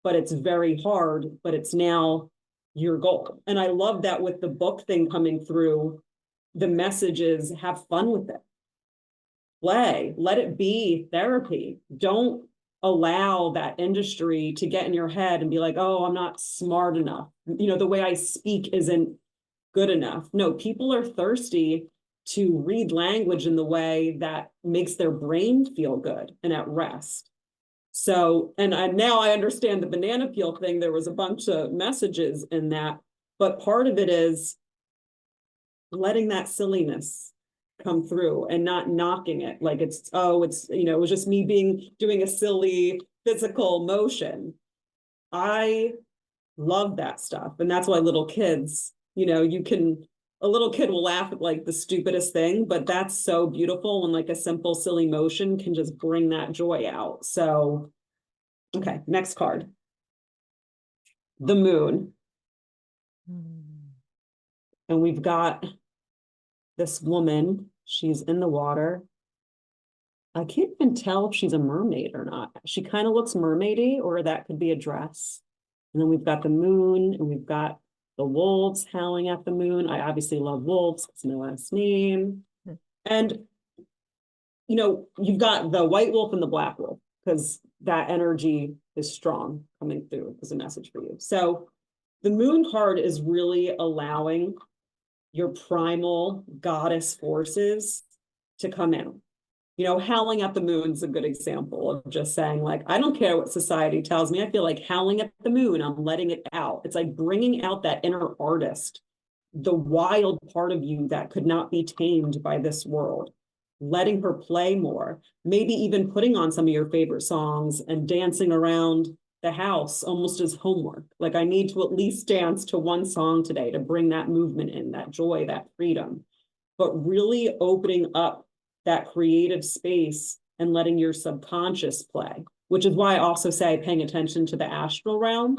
but it's very hard, but it's now your goal. And I love that with the book thing coming through, the message is have fun with it. Play, let it be therapy. Don't allow that industry to get in your head and be like, oh, I'm not smart enough. The way I speak isn't good enough. No, people are thirsty to read language in the way that makes their brain feel good and at rest. So, and now I understand the banana peel thing. There was a bunch of messages in that, but part of it is letting that silliness come through and not knocking it like it was just me doing a silly physical motion. I love that stuff. And that's why little kids, a little kid will laugh at like the stupidest thing, but that's so beautiful when like a simple silly motion can just bring that joy out. So, okay, next card. The moon. And we've got this woman, she's in the water. I can't even tell if she's a mermaid or not. She kind of looks mermaidy, or that could be a dress. And then we've got the moon, and we've got the wolves howling at the moon. I obviously love wolves. It's my last name. And, you've got the white wolf and the black wolf, because that energy is strong coming through as a message for you. So the moon card is really allowing your primal goddess forces to come in. Howling at the moon's a good example of just saying, like, I don't care what society tells me. I feel like howling at the moon, I'm letting it out. It's like bringing out that inner artist, the wild part of you that could not be tamed by this world, letting her play more, maybe even putting on some of your favorite songs and dancing around the house almost as homework. Like, I need to at least dance to one song today to bring that movement in, that joy, that freedom, but really opening up that creative space and letting your subconscious play, which is why I also say paying attention to the astral realm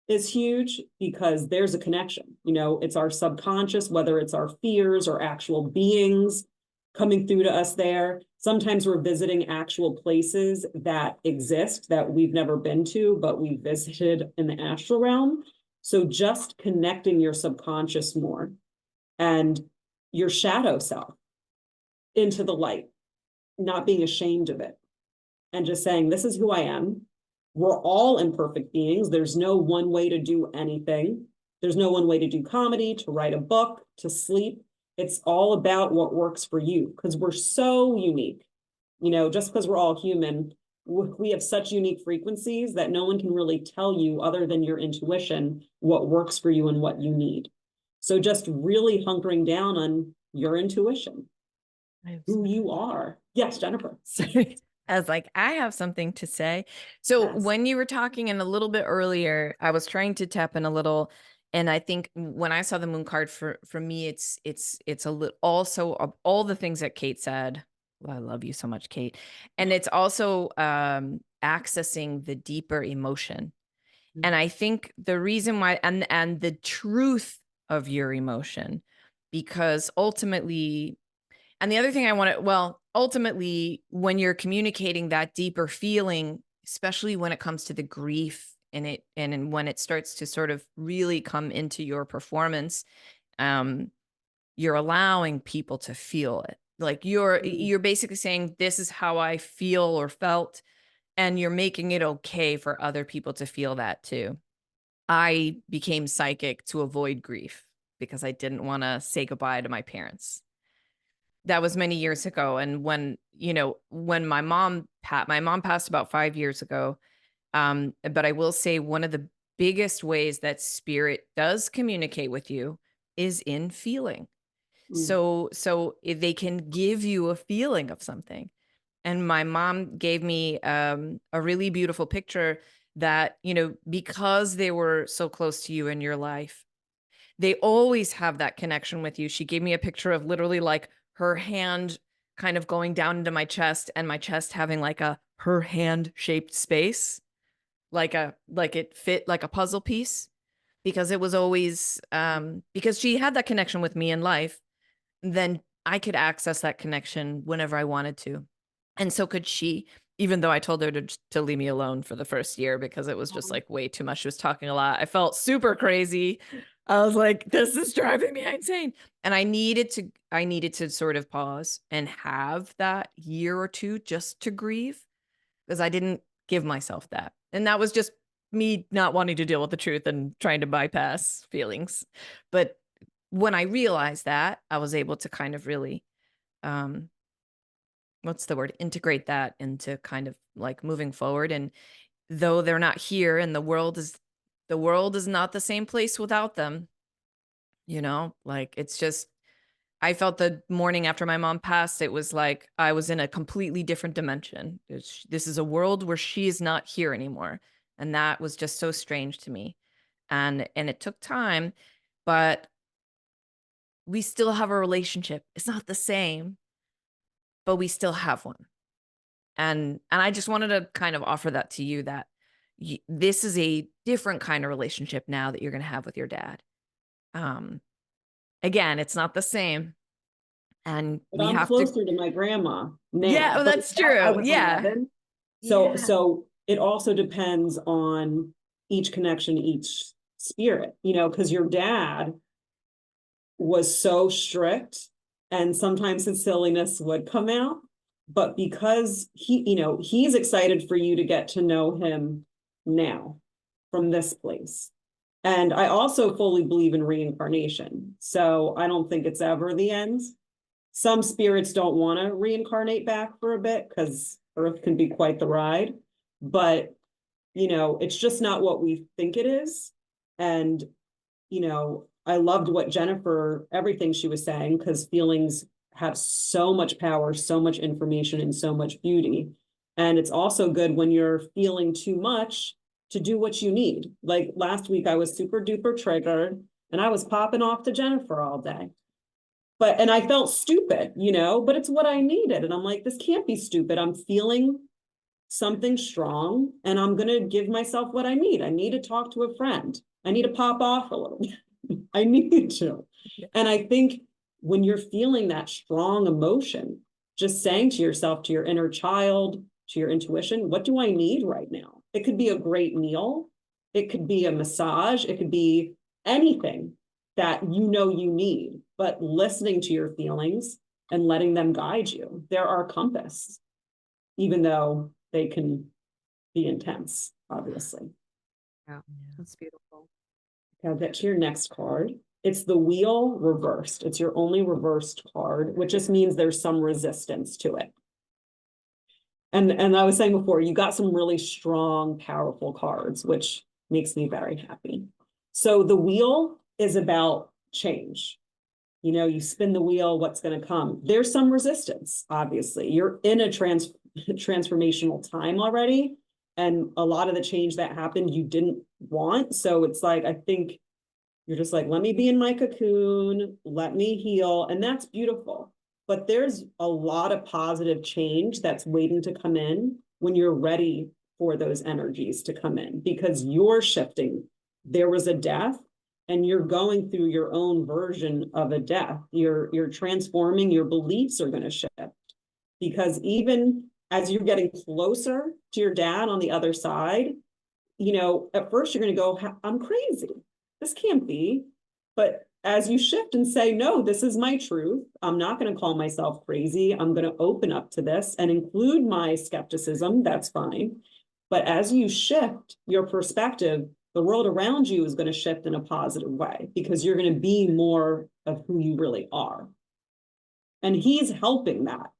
is huge, because there's a connection. It's our subconscious, whether it's our fears or actual beings coming through to us there. Sometimes we're visiting actual places that exist that we've never been to, but we visited in the astral realm. So just connecting your subconscious more and your shadow self into the light, not being ashamed of it, and just saying, this is who I am. We're all imperfect beings. There's no one way to do anything. There's no one way to do comedy, to write a book, to sleep. It's all about what works for you, because we're so unique. You know, just because we're all human, we have such unique frequencies that no one can really tell you, other than your intuition, what works for you and what you need. So just really hunkering down on your intuition, who you are. Yes, Jennifer. Sorry. I was like, I have something to say. So Yes. when you were talking and a little bit earlier, I was trying to tap in a little, and I think when I saw the moon card for me, it's a little also of all the things that Kate said. Well, I love you so much, Kate. And it's also accessing the deeper emotion. And I think the reason why, and the truth of your emotion, because ultimately, and the other thing I want to, well, ultimately, when you're communicating that deeper feeling, especially when it comes to the grief and when it starts to sort of really come into your performance, you're allowing people to feel it. Like you're basically saying, this is how I feel or felt, and you're making it okay for other people to feel that too. I became psychic to avoid grief because I didn't want to say goodbye to my parents. That was many years ago. And when, when my mom passed about 5 years ago. But I will say one of the biggest ways that spirit does communicate with you is in feeling. So if they can give you a feeling of something. And my mom gave me a really beautiful picture that, because they were so close to you in your life, they always have that connection with you. She gave me a picture of literally like her hand kind of going down into my chest, and my chest having like her hand shaped space, like it fit like a puzzle piece, because it was always, because she had that connection with me in life, then I could access that connection whenever I wanted to. And so could she, even though I told her to leave me alone for the first year because it was just like way too much. She was talking a lot. I felt super crazy. I was like, this is driving me insane. And I needed to sort of pause and have that year or two just to grieve, because I didn't give myself that. And that was just me not wanting to deal with the truth and trying to bypass feelings. But when I realized that, I was able to kind of really, what's the word, integrate that into kind of like moving forward. And though they're not here, and the world is not the same place without them, like it's just, I felt the morning after my mom passed, it was like I was in a completely different dimension. This is a world where she is not here anymore. And that was just so strange to me. And it took time, but we still have a relationship. It's not the same, but we still have one. And I just wanted to kind of offer that to you, that this is a different kind of relationship now that you're going to have with your dad. Again, it's not the same. And But we I'm have closer to my grandma now. Yeah, But that's I true. was Yeah. 11. Yeah. So it also depends on each connection, each spirit, because your dad was so strict, and sometimes his silliness would come out. But because he's excited for you to get to know him now from this place. And I also fully believe in reincarnation. So I don't think it's ever the end. Some spirits don't want to reincarnate back for a bit because Earth can be quite the ride. But, it's just not what we think it is. And, I loved what Jennifer, everything she was saying, because feelings have so much power, so much information, and so much beauty. And it's also good when you're feeling too much to do what you need. Like last week, I was super duper triggered and I was popping off to Jennifer all day. And I felt stupid, but it's what I needed. And I'm like, this can't be stupid. I'm feeling something strong and I'm going to give myself what I need. I need to talk to a friend. I need to pop off a little bit. I need to. And I think when you're feeling that strong emotion, just saying to yourself, to your inner child, to your intuition, what do I need right now? It could be a great meal. It could be a massage. It could be anything that you know you need, but listening to your feelings and letting them guide you. They're our compass, even though they can be intense, obviously. Yeah, that's beautiful. Okay, get to your next card. It's the wheel reversed. It's your only reversed card, which just means there's some resistance to it. And I was saying before, you got some really strong, powerful cards, which makes me very happy. So the wheel is about change. You know, you spin the wheel, what's going to come? There's some resistance, obviously. You're in a transformational time already. And a lot of the change that happened, you didn't want. So it's like, I think you're just like, let me be in my cocoon, let me heal. And that's beautiful. But there's a lot of positive change that's waiting to come in when you're ready for those energies to come in, because you're shifting. There was a death and you're going through your own version of a death. You're transforming, your beliefs are going to shift, because even as you're getting closer to your dad on the other side, you know, at first you're going to go, I'm crazy. This can't be. But as you shift and say, no, this is my truth. I'm not going to call myself crazy. I'm going to open up to this and include my skepticism. That's fine. But as you shift your perspective, the world around you is going to shift in a positive way, because you're going to be more of who you really are. And he's helping that.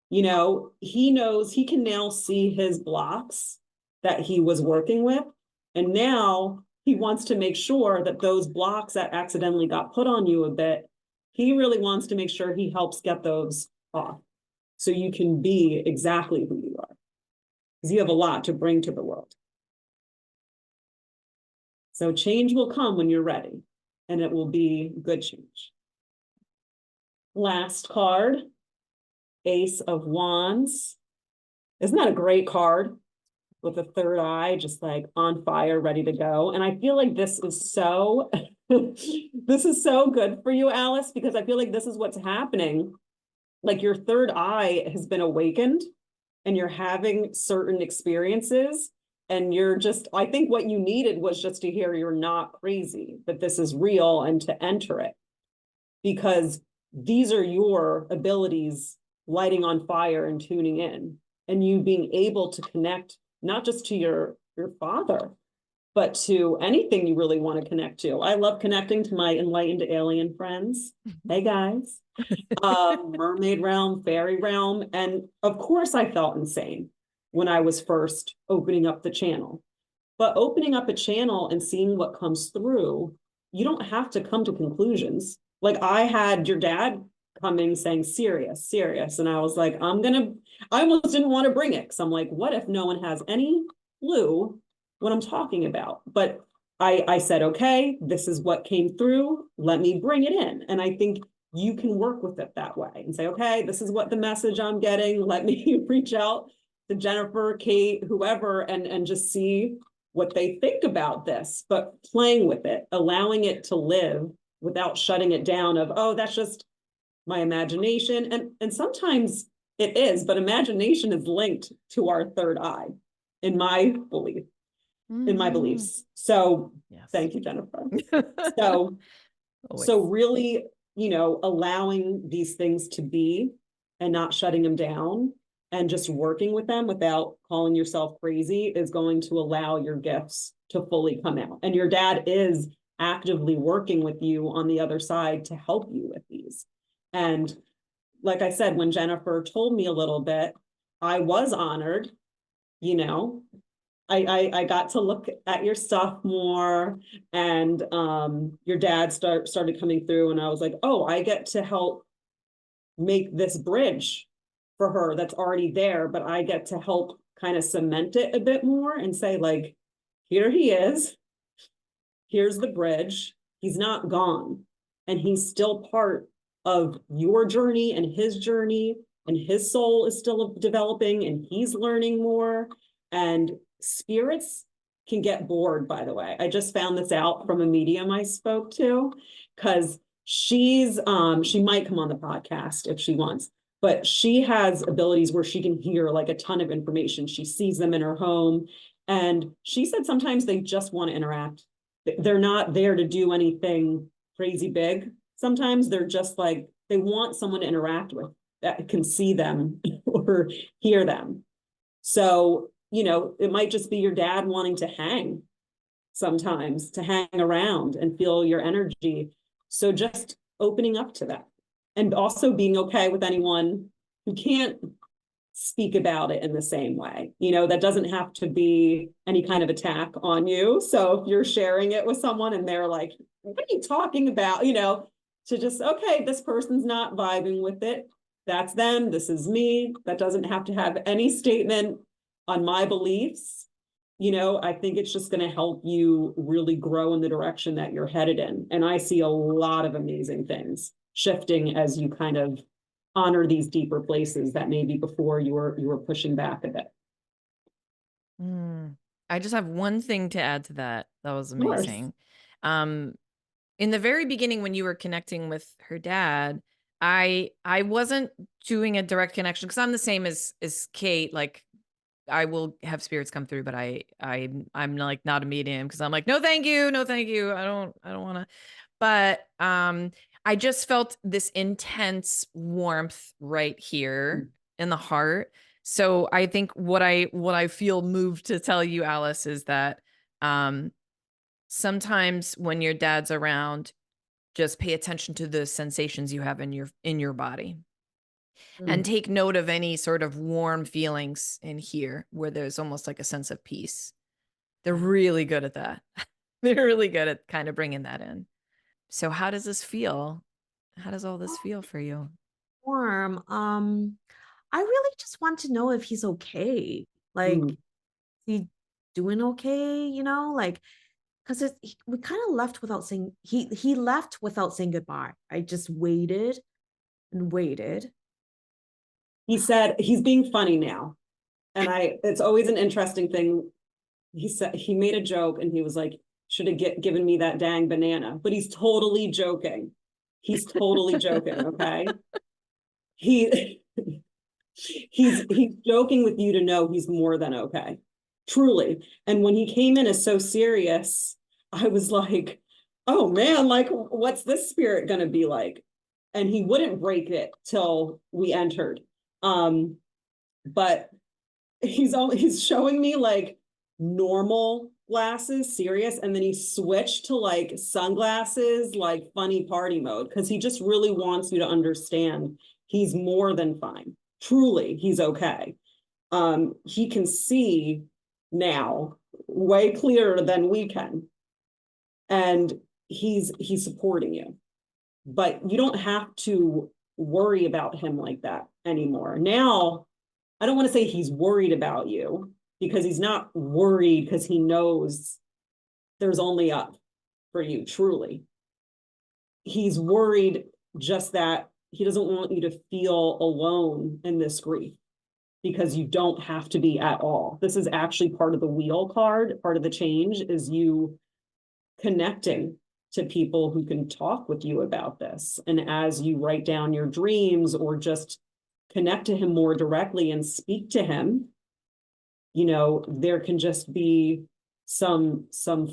You know, he knows, he can now see his blocks that he was working with. And now he wants to make sure that those blocks that accidentally got put on you a bit, he really wants to make sure he helps get those off, so you can be exactly who you are, because you have a lot to bring to the world. So change will come when you're ready, and it will be good change. Last card, Ace of Wands. Isn't that a great card? With a third eye, just like on fire, ready to go. And I feel like this is so, this is so good for you, Alyce, because I feel like this is what's happening. Like your third eye has been awakened and you're having certain experiences, and you're just, I think what you needed was just to hear you're not crazy, that this is real, and to enter it, because these are your abilities lighting on fire and tuning in, and you being able to connect not just to your father, but to anything you really want to connect to. I love connecting to my enlightened alien friends. Hey guys, mermaid realm, fairy realm. And of course I felt insane when I was first opening up the channel, but opening up a channel and seeing what comes through, you don't have to come to conclusions. Like I had your dad coming saying serious, serious. And I was like, I almost didn't want to bring it, because I'm like, what if no one has any clue what I'm talking about? But I said, okay, this is what came through. Let me bring it in. And I think you can work with it that way and say, okay, this is what the message I'm getting. Let me reach out to Jennifer, Kate, whoever, and just see what they think about this, but playing with it, allowing it to live without shutting it down of, oh, that's just my imagination. And sometimes it is, but imagination is linked to our third eye, in my belief, in my beliefs. So yes. Thank you, Jennifer. So really, you know, allowing these things to be and not shutting them down and just working with them without calling yourself crazy is going to allow your gifts to fully come out. And your dad is actively working with you on the other side to help you with these. And like I said, when Jennifer told me a little bit, I was honored, you know, I got to look at your stuff more, and your dad started coming through, and I was like, oh, I get to help make this bridge for her that's already there, but I get to help kind of cement it a bit more and say, like, here he is, here's the bridge, he's not gone, and he's still part of your journey and his soul is still developing, and he's learning more. And spirits can get bored, by the way. I just found this out from a medium I spoke to, because she might come on the podcast if she wants, but she has abilities where she can hear like a ton of information. She sees them in her home. And she said sometimes they just want to interact. They're not there to do anything crazy big. Sometimes they're just like, they want someone to interact with that can see them or hear them. So, it might just be your dad wanting to hang sometimes, to hang around and feel your energy. So just opening up to that, and also being okay with anyone who can't speak about it in the same way. That doesn't have to be any kind of attack on you. So if you're sharing it with someone and they're like, what are you talking about? To just, okay, this person's not vibing with it. That's them. This is me. That doesn't have to have any statement on my beliefs. I think it's just going to help you really grow in the direction that you're headed in. And I see a lot of amazing things shifting as you kind of honor these deeper places that maybe before you were pushing back a bit. I just have one thing to add to that. That was Of course. amazing. In the very beginning, when you were connecting with her dad, I wasn't doing a direct connection because I'm the same as Kate. Like, I will have spirits come through, but I'm like not a medium because I'm like, no, thank you. No, thank you. I don't want to. But I just felt this intense warmth right here in the heart. So I think what I feel moved to tell you, Alyce, is that sometimes when your dad's around, just pay attention to the sensations you have in your body. And take note of any sort of warm feelings in here where there's almost like a sense of peace. They're really good at that. They're really good at kind of bringing that in. So how does this feel? How does all this feel for you? Warm. I really just want to know if he's okay. Like, he doing okay? Like, because we kind of left without saying he left without saying goodbye. I just waited and waited. He said he's being funny now. And it's always an interesting thing. He said he made a joke and he was like, should have given me that dang banana, but he's totally joking. He's totally joking. Okay. He's joking with you to know he's more than okay. Truly. And when he came in as so serious, I was like, oh man, like, what's this spirit going to be like? And he wouldn't break it till we entered. But he's showing me like normal glasses, serious, and then he switched to like sunglasses, like funny party mode, because he just really wants you to understand he's more than fine. Truly, he's okay. He can see now way clearer than we can, and he's supporting you, but you don't have to worry about him like that anymore. Now, I don't want to say he's worried about you, because he's not worried, because he knows there's only up for you, truly. He's worried just that he doesn't want you to feel alone in this grief, because you don't have to be at all. This is actually part of the wheel card. Part of the change is you connecting to people who can talk with you about this. And as you write down your dreams or just connect to him more directly and speak to him, there can just be some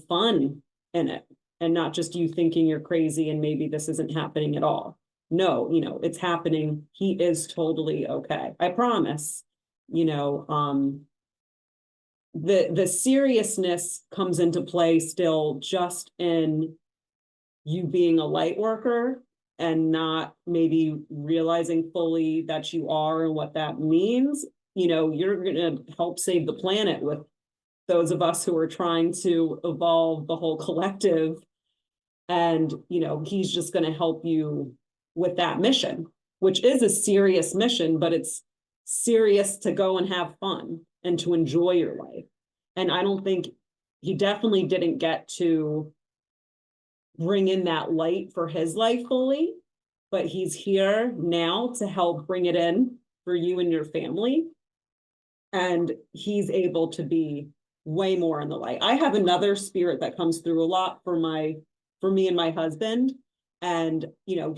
fun in it, and not just you thinking you're crazy and maybe this isn't happening at all. No, it's happening. He is totally okay. I promise. The seriousness comes into play still just in you being a light worker and not maybe realizing fully that you are and what that means. You're going to help save the planet with those of us who are trying to evolve the whole collective. And, he's just going to help you with that mission, which is a serious mission, but it's serious to go and have fun and to enjoy your life. And I don't think he definitely didn't get to bring in that light for his life fully, but he's here now to help bring it in for you and your family. And he's able to be way more in the light. I have another spirit that comes through a lot for me and my husband. And, you know,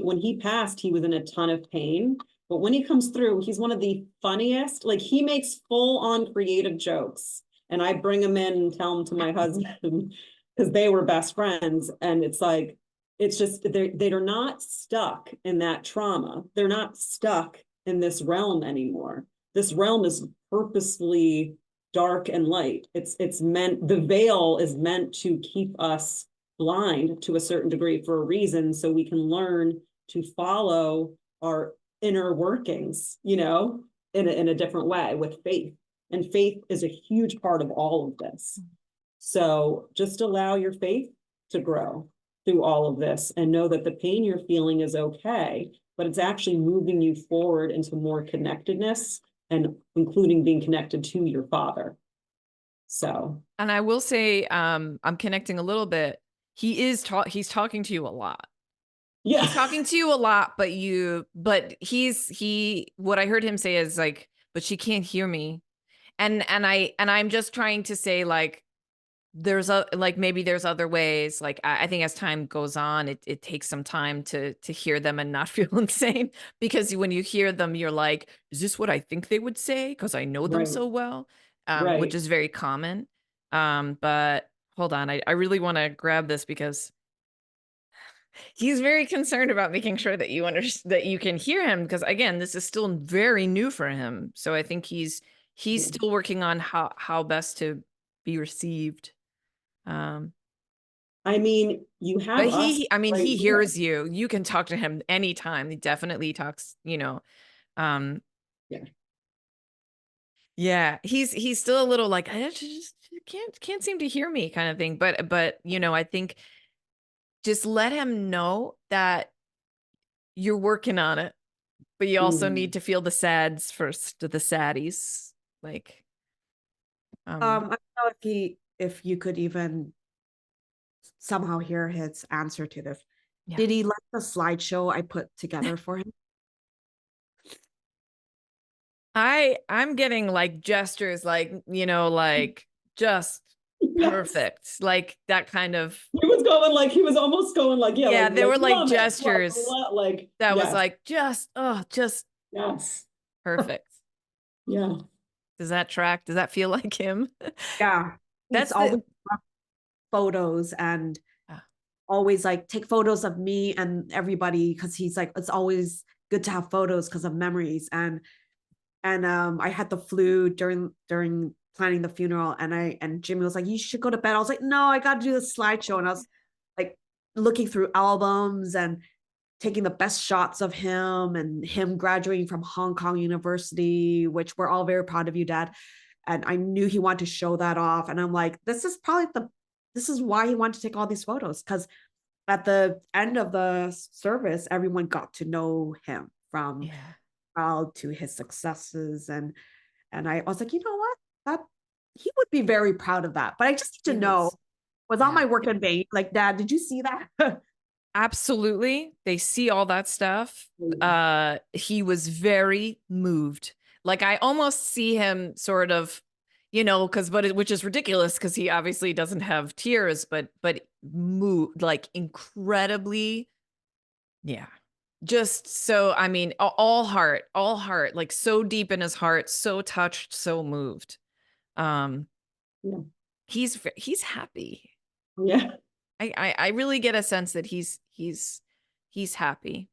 when he passed, he was in a ton of pain. But when he comes through, he's one of the funniest. Like, he makes full on creative jokes. And I bring him in and tell him to my husband because they were best friends. And it's like, it's just, they're not stuck in that trauma. They're not stuck in this realm anymore. This realm is purposefully dark and light. It's meant, the veil is meant to keep us blind to a certain degree for a reason, so we can learn to follow our inner workings, you know, in a different way with faith. And faith is a huge part of all of this. So just allow your faith to grow through all of this and know that the pain you're feeling is okay, but it's actually moving you forward into more connectedness, and including being connected to your father. So, And I will say, I'm connecting a little bit. He's talking to you a lot. yeah, He's talking to you a lot, but what I heard him say is like, but she can't hear me. And I'm just trying to say, like, maybe there's other ways. Like, I think as time goes on, it takes some time to hear them and not feel insane, because when you hear them, you're like, is this what I think they would say? Because I know them right, so well, which right. is very common. But hold on, I really want to grab this because he's very concerned about making sure that that you can hear him, because again, this is still very new for him. So I think he's Yeah. still working on how best to be received. Um, I mean, you have but us I mean, right he here. hears you. You can talk to him anytime. He definitely talks, um, Yeah. yeah, he's still a little like, I just can't seem to hear me kind of thing. But I think just let him know that you're working on it, but you also Mm. need to feel the sads first, the saddies. Like, I don't know if you could even somehow hear his answer to this. yeah. Did he like the slideshow I put together for him? I'm getting like gestures, like, like just Yes. perfect, like that kind of, He was almost going like, yeah, yeah, they were like love it, gestures like, that was yes, like just yes, perfect. yeah, Does that track? Does that feel like him? Yeah. He's That's the always got photos and ah, always like take photos of me and everybody because he's like, it's always good to have photos because of memories. And I had the flu during planning the funeral, and Jimmy was like, you should go to bed. I was like, no, I got to do the slideshow. And I was like looking through albums and taking the best shots of him and him graduating from Hong Kong University, which we're all very proud of you, Dad. And I knew he wanted to show that off. And I'm like, this is why he wanted to take all these photos. Because at the end of the service, everyone got to know him from yeah, proud to his successes. And I was like, you know what? That he would be very proud of that. But I just need he to know, was. was all Yeah. my work in vain? Like, Dad, did you see that? Absolutely. They see all that stuff. He was very moved. Like, I almost see him sort of, which is ridiculous because he obviously doesn't have tears, but moved like incredibly. Yeah. Just so, I mean, all heart, like so deep in his heart, so touched, so moved. Um, yeah, he's happy. yeah, I really get a sense that he's happy.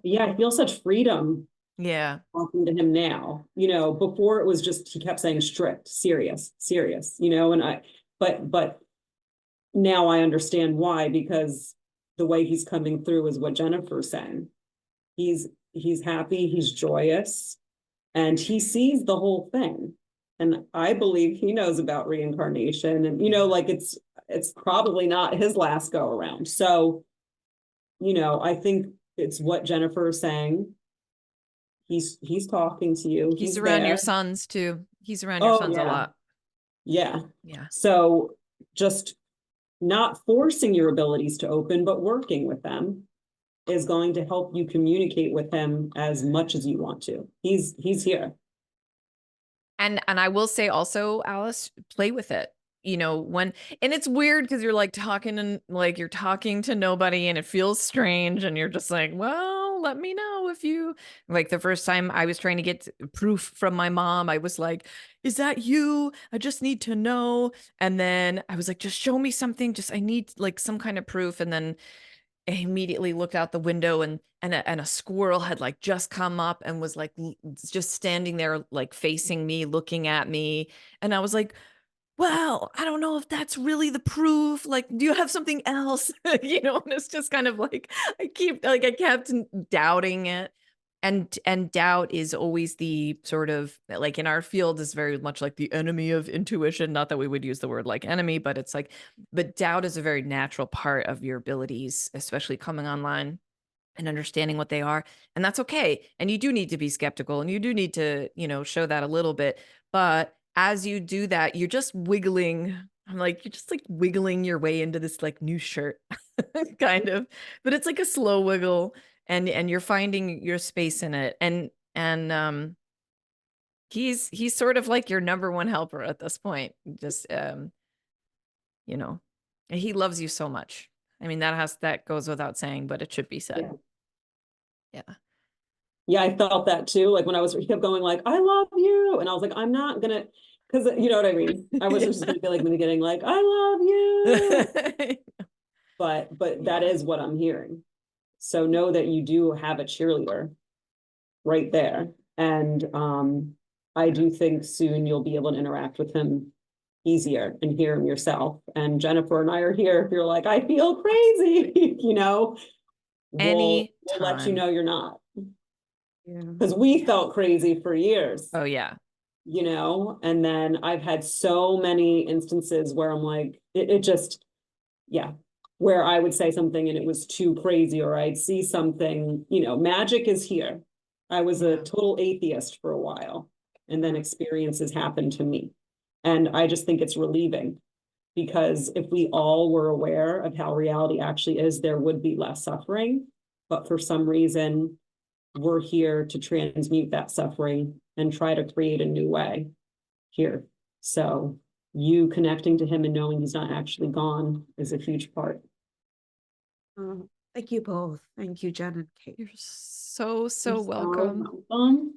yeah. I feel such freedom Yeah. talking to him now. You know, before it was just he kept saying strict, serious, serious. You know, and but now I understand why, because the way he's coming through is what Jennifer's saying. He's happy, he's joyous, and he sees the whole thing. And I believe he knows about reincarnation, and like it's probably not his last go around. So, I think it's what Jennifer is saying. He's talking to you, He's he's around your there. sons too. He's around your Oh sons a yeah, lot. yeah. Yeah. So just not forcing your abilities to open, but working with them is going to help you communicate with him as much as you want to. He's here. And I will say also, Alyce, play with it. you know, when, and it's weird because you're like talking and like you're talking to nobody and it feels strange and you're just like, well, let me know if you, like the first time I was trying to get proof from my mom, I was like, is that you? I just need to know. And then I was like, just show me something. Just, I need like some kind of proof. And then I immediately looked out the window and a squirrel had like just come up and was like just standing there, like facing me, looking at me. And I was like, well, I don't know if that's really the proof. Like, do you have something else? You know, and it's just kind of like I kept doubting it. And doubt is always the sort of like in our field is very much like the enemy of intuition. Not that we would use the word like enemy, but it's like, but doubt is a very natural part of your abilities, especially coming online and understanding what they are. And that's okay. And you do need to be skeptical and you do need to, you know, show that a little bit. But as you do that, you're just wiggling. I'm like, you're just like wiggling your way into this like new shirt kind of, but it's like a slow wiggle and you're finding your space in it. And he's sort of like your number one helper at this point. Just you know, he loves you so much. I mean, that goes without saying, but it should be said. Yeah. Yeah, I felt that too. Like when he kept going like, I love you. And I was like, I'm not gonna, because you know what I mean? I was just gonna be like in the beginning, like, I love you. But that is what I'm hearing. So know that you do have a cheerleader right there. And I do think soon you'll be able to interact with him easier and hear him yourself. And Jennifer and I are here. If you're like, I feel crazy, you know, we'll let you know you're not. Because we felt crazy for years. Oh yeah. You know, and then I've had so many instances where I'm like, it just, yeah, where I would say something and it was too crazy, or I'd see something, you know, magic is here. I was a total atheist for a while, and then experiences happened to me. And I just think it's relieving, because if we all were aware of how reality actually is, there would be less suffering. But for some reason, we're here to transmute that suffering and try to create a new way here. So you connecting to him and knowing he's not actually gone is a huge part. Thank you both. Thank you, Jen and Kate. You're so You're welcome. so welcome.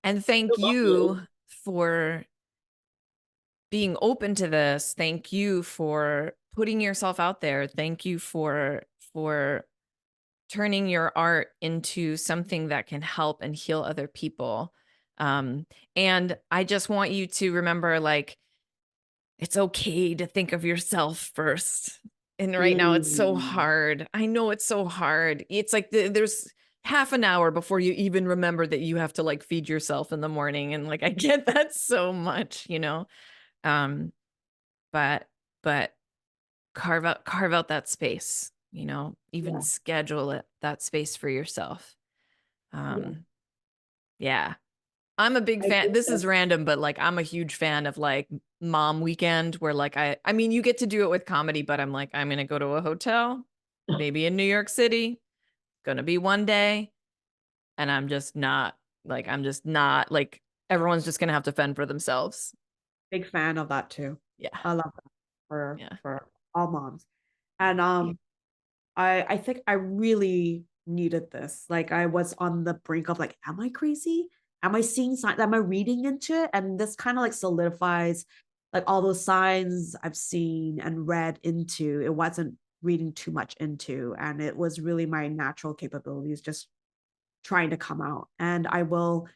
And thank you for being open to this. Thank you for putting yourself out there. Thank you for turning your art into something that can help and heal other people. And I just want you to remember, like, it's okay to think of yourself first. And right now it's so hard. I know it's so hard. It's like there's half an hour before you even remember that you have to like feed yourself in the morning. And like, I get that so much, you know? But carve out that space, you know, even schedule that space for yourself. Yeah. I'm a big fan. This is random, but like, I'm a huge fan of like mom weekend where like, I mean, you get to do it with comedy, but I'm like, I'm going to go to a hotel, maybe in New York City, going to be one day. And I'm just not like, everyone's just going to have to fend for themselves. Big fan of that too. Yeah. I love that for all moms. And I think I really needed this. Like I was on the brink of like, am I crazy? Am I seeing signs? Am I reading into it? And this kind of like solidifies like all those signs I've seen and read into. It wasn't reading too much into, and it was really my natural capabilities just trying to come out. And I will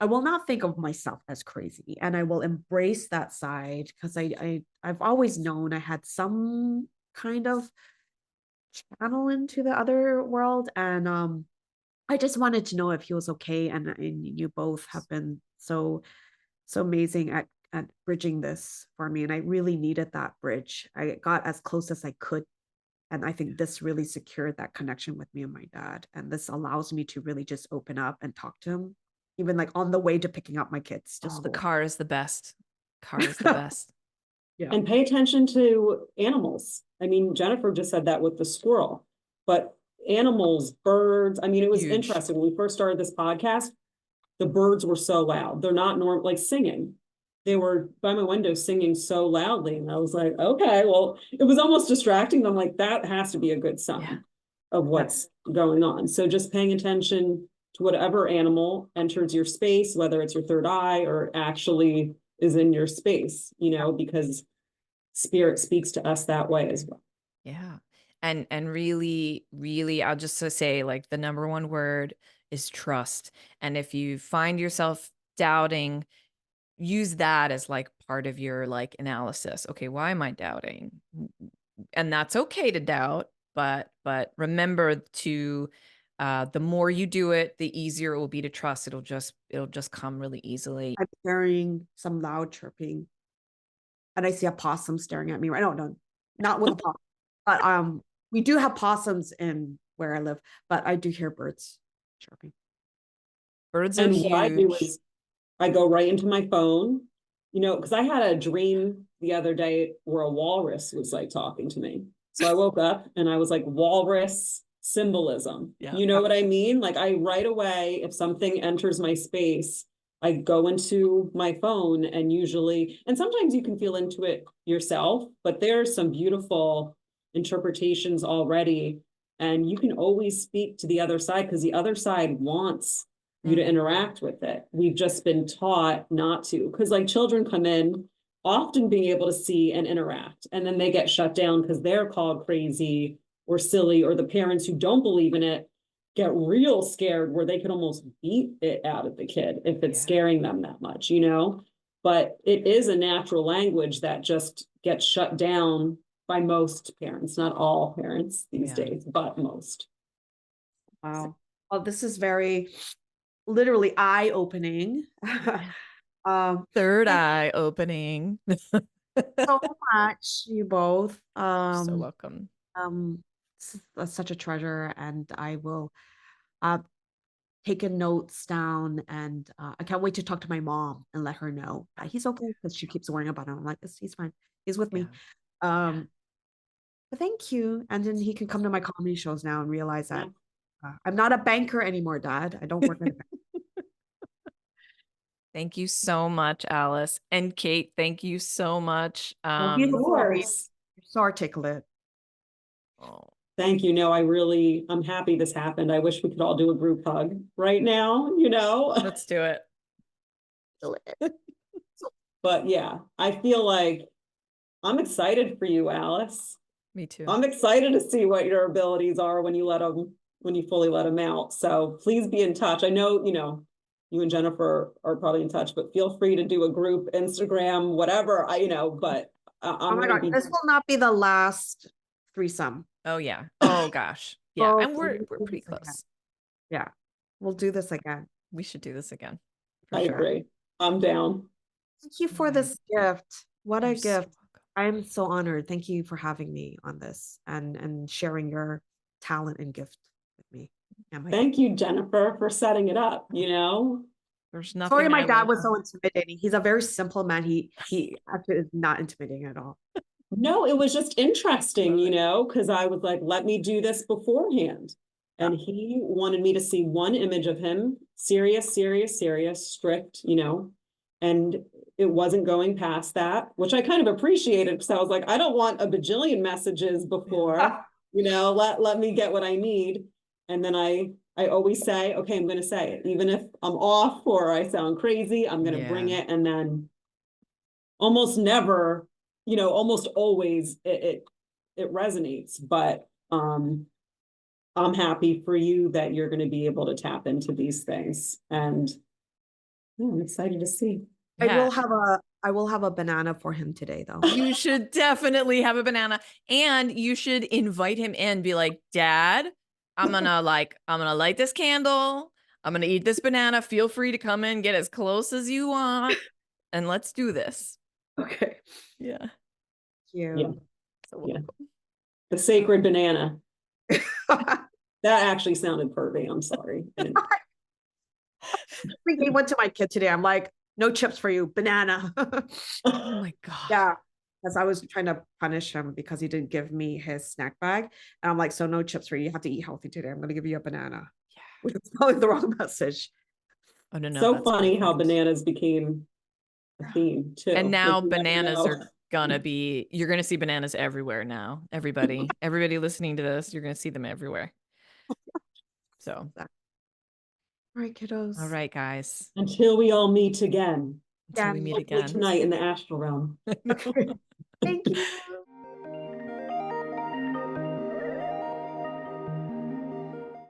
not think of myself as crazy, and I will embrace that side, because I've always known I had some kind of channel into the other world. And I just wanted to know if he was okay. And you both have been so amazing at bridging this for me. And I really needed that bridge. I got as close as I could. And I think this really secured that connection with me and my dad. And this allows me to really just open up and talk to him, even like on the way to picking up my kids to school. The car is the best. Car is the best. Yeah. And pay attention to animals. I mean, Jennifer just said that with the squirrel, but animals, birds. I mean, it was interesting when we first started this podcast. The birds were so loud. They're not normal, like singing. they were by my window singing so loudly. And I was like, okay, well, it was almost distracting. I'm like, that has to be a good sign of what's going on. So just paying attention to whatever animal enters your space, whether it's your third eye or actually is in your space, because spirit speaks to us that way as well. Yeah. And really, really, I'll just say, like, the number one word is trust. And if you find yourself doubting, use that as like part of your like analysis. Okay, why am I doubting? And that's okay to doubt, but remember to the more you do it, the easier it will be to trust. It'll just come really easily. I'm hearing some loud chirping, and I see a possum staring at me. I don't know, not with a possum, but we do have possums in where I live, but I do hear birds chirping. Birds are And what I do huge. is I go right into my phone, because I had a dream the other day where a walrus was like talking to me. So I woke up and I was like, walrus symbolism. Yeah. You know what I mean? Like, I right away, if something enters my space, I go into my phone, and sometimes you can feel into it yourself, but there's some beautiful interpretations already. And you can always speak to the other side, because the other side wants you to interact with it. We've just been taught not to, because like children come in often being able to see and interact, and then they get shut down because they're called crazy or silly, or the parents who don't believe in it get real scared where they could almost beat it out of the kid if it's scaring them that much, but it is a natural language that just gets shut down by most parents, not all parents these days, but most. Wow. Well, this is very literally eye-opening. Third eye opening. So much, you both. So welcome. It's such a treasure, and I will taken notes down, and I can't wait to talk to my mom and let her know that he's okay, because she keeps worrying about him. I'm like, he's fine. He's with me. But thank you. And then he can come to my comedy shows now and realize that I'm not a banker anymore, Dad. I don't work in a bank. Thank you so much, Alyce. And Kate, thank you so much. You're You're so articulate. Oh. Thank you. No, I'm happy this happened. I wish we could all do a group hug right now, Let's do it. But yeah, I feel like I'm excited for you, Alyce. Me too. I'm excited to see what your abilities are when you fully let them out. So please be in touch. I know, you and Jennifer are probably in touch, but feel free to do a group, Instagram, whatever, but oh my God, this will not be the last threesome. Oh yeah. Oh gosh. Yeah. Oh, And we're pretty close. Yeah. We'll do this again. We should do this again. I agree. I'm down. Thank you for this gift. What a You're so gift. I'm so honored. Thank you for having me on this and sharing your talent and gift with me. Thank you, Jennifer, for setting it up, There's nothing. Sorry, my dad was so intimidating. He's a very simple man. He actually is not intimidating at all. No, it was just interesting, because I was like, let me do this beforehand. And he wanted me to see one image of him, serious, strict, and it wasn't going past that, which I kind of appreciated, because I was like, I don't want a bajillion messages before, let me get what I need. And then I always say, okay, I'm going to say it, even if I'm off or I sound crazy, I'm going to bring it. And then almost never, almost always it resonates, but I'm happy for you that you're going to be able to tap into these things, and I'm excited to see. I will have a banana for him today, though. You should definitely have a banana, and you should invite him in. Be like, Dad, I'm gonna light this candle. I'm gonna eat this banana. Feel free to come in, get as close as you want, and let's do this. Okay. Yeah. Thank you. Yeah. So welcome. The sacred banana. That actually sounded pervy. I'm sorry. He went to my kid today. I'm like, no chips for you, banana. Oh my God. Yeah. As I was trying to punish him because he didn't give me his snack bag. And I'm like, so no chips for you. You have to eat healthy today. I'm going to give you a banana. Yeah. Which is probably the wrong message. Oh no. So funny how bananas became the theme too. And now Like, you never bananas know. are gonna be, you're gonna see bananas everywhere now. Everybody listening to this, you're gonna see them everywhere. So, All right, kiddos. all right, guys. Until we all meet again. Until we Yeah. meet Hopefully again. tonight in the astral realm. Okay. Thank you.